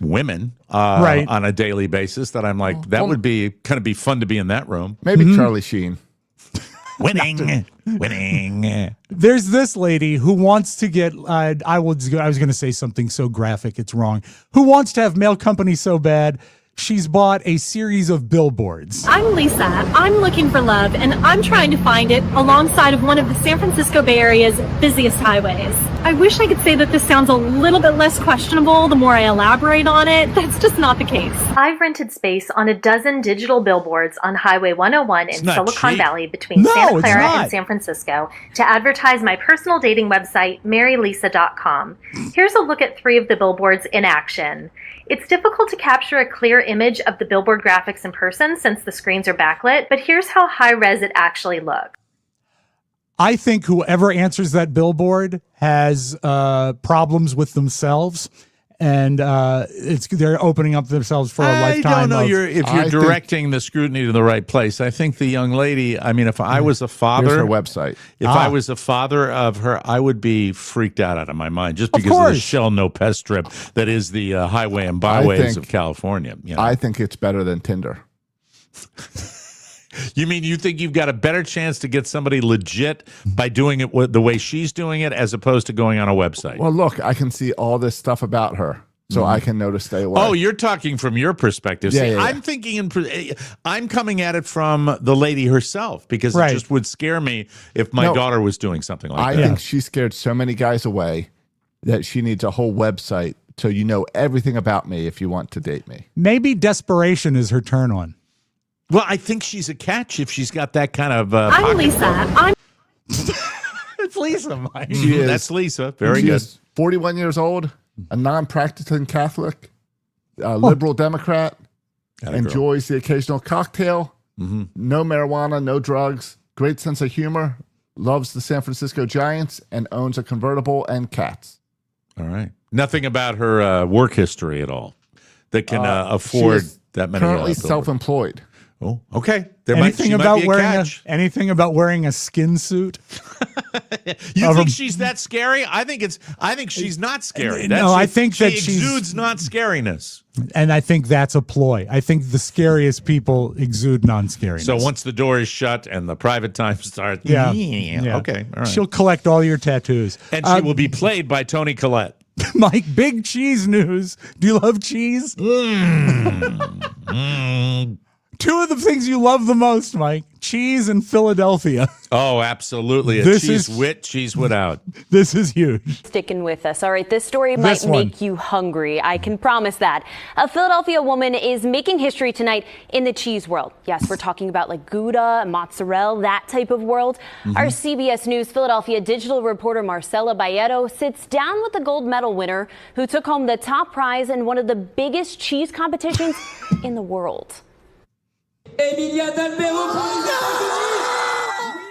women on a daily basis that I'm like, that would be kind of be fun to be in that room. Maybe Charlie Sheen. Winning. There's this lady who wants to get, I was going to say something so graphic, it's wrong, who wants to have mail company so bad, she's bought a series of billboards. I'm Lisa. I'm looking for love, and I'm trying to find it alongside of one of the San Francisco Bay Area's busiest highways. I wish I could say that this sounds a little bit less questionable the more I elaborate on it. That's just not the case. I've rented space on a dozen digital billboards on Highway 101 in Silicon Valley between No, Santa it's Clara not. and San Francisco to advertise my personal dating website, marylisa.com. Here's a look at 3 of the billboards in action. It's difficult to capture a clear image of the billboard graphics in person since the screens are backlit, but here's how high-res it actually looks. I think whoever answers that billboard has problems with themselves, and they're opening up themselves for a lifetime. I don't know of, if you're directing the scrutiny to the right place. I think the young lady, I mean, if I was a father, Here's her website. If I was a father of her, I would be freaked out of my mind just because of the shell no pest strip that is the highway and byways of California. You know? I think it's better than Tinder. You mean you think you've got a better chance to get somebody legit by doing it the way she's doing it as opposed to going on a website? Well, look, I can see all this stuff about her. so I can know to stay away. Oh, you're talking from your perspective. Yeah, See, yeah, yeah. I'm thinking I'm coming at it from the lady herself because it just would scare me if my daughter was doing something like that. I think she scared so many guys away that she needs a whole website so you know everything about me if you want to date me. Maybe desperation is her turn on. Well, I think she's a catch if she's got that kind of. I'm Lisa. It's Lisa, Mike. That's Lisa. Very she good. Is 41 years old, a non-practicing Catholic, a liberal Democrat, enjoys the occasional cocktail, no marijuana, no drugs, great sense of humor, loves the San Francisco Giants, and owns a convertible and cats. All right. Nothing about her work history at all that can afford she is that many. Currently self-employed. Oh, okay. Anything about wearing a skin suit? You think she's that scary? I think she's not scary. I think she that she exudes not scariness. And I think that's a ploy. I think the scariest people exude non-scariness. So once the door is shut and the private time starts, yeah. Okay, all right. She'll collect all your tattoos. And she will be played by Toni Collette. Mike, big cheese news. Do you love cheese? Two of the things you love the most, Mike, cheese and Philadelphia. Oh, absolutely. Cheese without. This is huge. Sticking with us. All right, this story might make you hungry. I can promise that. A Philadelphia woman is making history tonight in the cheese world. Yes, we're talking about like Gouda, mozzarella, that type of world. Our CBS News Philadelphia digital reporter Marcela Bayeto sits down with the gold medal winner who took home the top prize in one of the biggest cheese competitions in the world.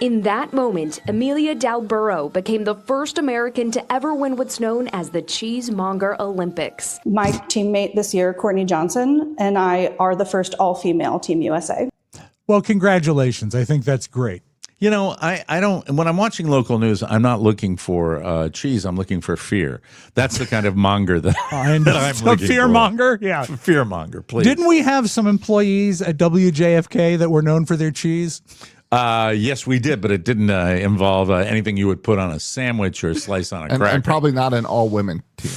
In that moment, Amelia Dalborough became the first American to ever win what's known as the Cheesemonger Olympics. My teammate this year, Courtney Johnson, and I are the first all-female Team USA. Well, congratulations. I think that's great. You know, I don't, when I'm watching local news, I'm not looking for cheese. I'm looking for fear. That's the kind of monger that, I'm looking fear for. monger? Yeah. Fear monger, please. Didn't we have some employees at WJFK that were known for their cheese? Yes, we did, but it didn't involve anything you would put on a sandwich or slice on a cracker. And probably not an all-women team.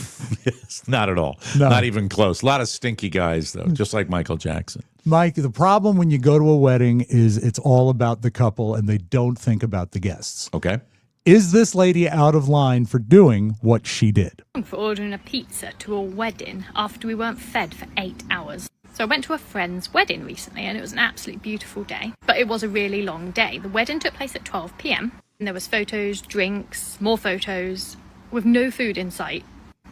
Yes, not at all. No. Not even close. A lot of stinky guys, though, just like Michael Jackson. Mike, the problem when you go to a wedding is it's all about the couple and they don't think about the guests. Okay. Is this lady out of line for doing what she did? For ordering a pizza to a wedding after we weren't fed for 8 hours. So I went to a friend's wedding recently and it was an absolutely beautiful day, but it was a really long day. The wedding took place at 12 p.m. and there was photos, drinks, more photos with no food in sight.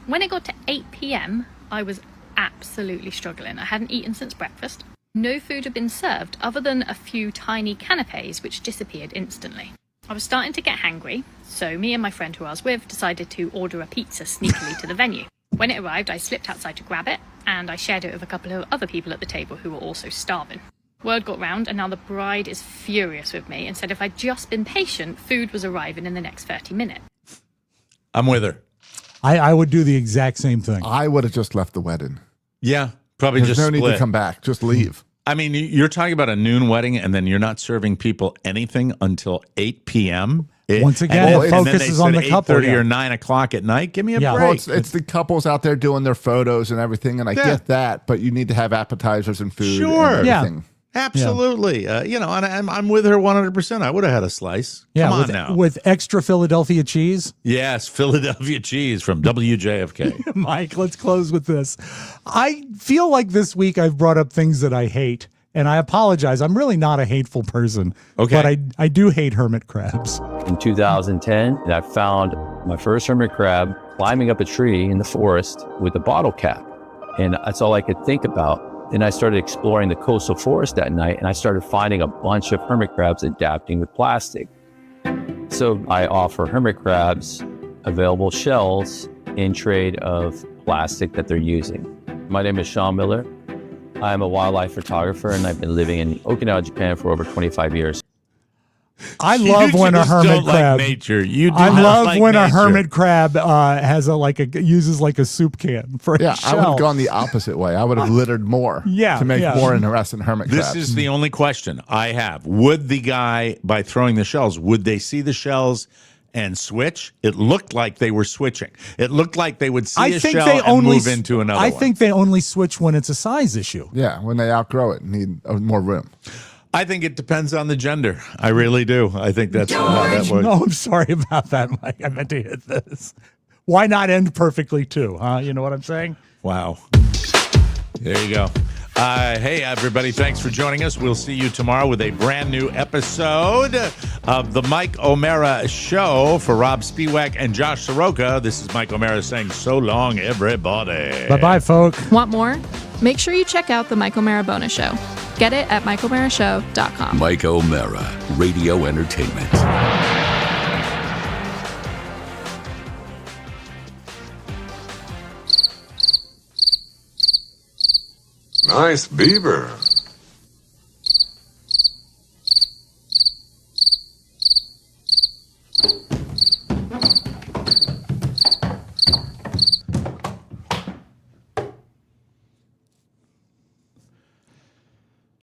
When it got to 8 p.m, I was absolutely struggling. I hadn't eaten since breakfast. No food had been served other than a few tiny canapes which disappeared instantly. I was starting to get hangry, so me and my friend who I was with decided to order a pizza sneakily to the venue. When it arrived, I slipped outside to grab it, and I shared it with a couple of other people at the table who were also starving. Word got round, and now the bride is furious with me and said if I'd just been patient, food was arriving in the next 30 minutes. I'm with her. I would do the exact same thing. I would have just left the wedding. Yeah, probably There's just no need split. to come back. Just leave. I mean, you're talking about a noon wedding, and then you're not serving people anything until 8 p.m.? Once again, the focus is on the couple. 8:30 or 9 o'clock at night. Give me a break. Well, it's the couples out there doing their photos and everything, and I get that, but you need to have appetizers and food and everything. Absolutely. You know, and I'm with her 100%. I would have had a slice. Yeah, Come on now. with extra Philadelphia cheese. Yes, Philadelphia cheese from WJFK. Mike, let's close with this. I feel like this week I've brought up things that I hate, and I apologize. I'm really not a hateful person, but I do hate hermit crabs. In 2010, I found my first hermit crab climbing up a tree in the forest with a bottle cap, and that's all I could think about. Then I started exploring the coastal forest that night, and I started finding a bunch of hermit crabs adapting with plastic. So I offer hermit crabs available shells in trade of plastic that they're using. My name is Sean Miller. I'm a wildlife photographer, and I've been living in Okinawa, Japan for over 25 years. I love when a hermit crab. Like nature. You do I not love like when a nature. hermit crab has uses like a soup can for a I would shell. have gone the opposite way. I would have littered more to make more interesting hermit crabs. This is the only question I have. Would the guy, by throwing the shells, would they see the shells and switch. It looked like they were switching. It looked like they would see a shell and move into another one. I think they only switch when it's a size issue. Yeah, when they outgrow it and need more room. I think it depends on the gender. I really do. I think that's how that works. No, I'm sorry about that, Mike. I meant to hit this. Why not end perfectly too, huh? You know what I'm saying? Wow. There you go. Hey, everybody. Thanks for joining us. We'll see you tomorrow with a brand new episode of The Mike O'Meara Show. For Robb Spiewak and Josh Soroka, this is Mike O'Meara saying so long, everybody. Bye-bye, folks. Want more? Make sure you check out the Mike O'Meara Bonus Show. Get it at MikeO'MearaShow.com. Mike O'Meara, Radio Entertainment. Nice beaver.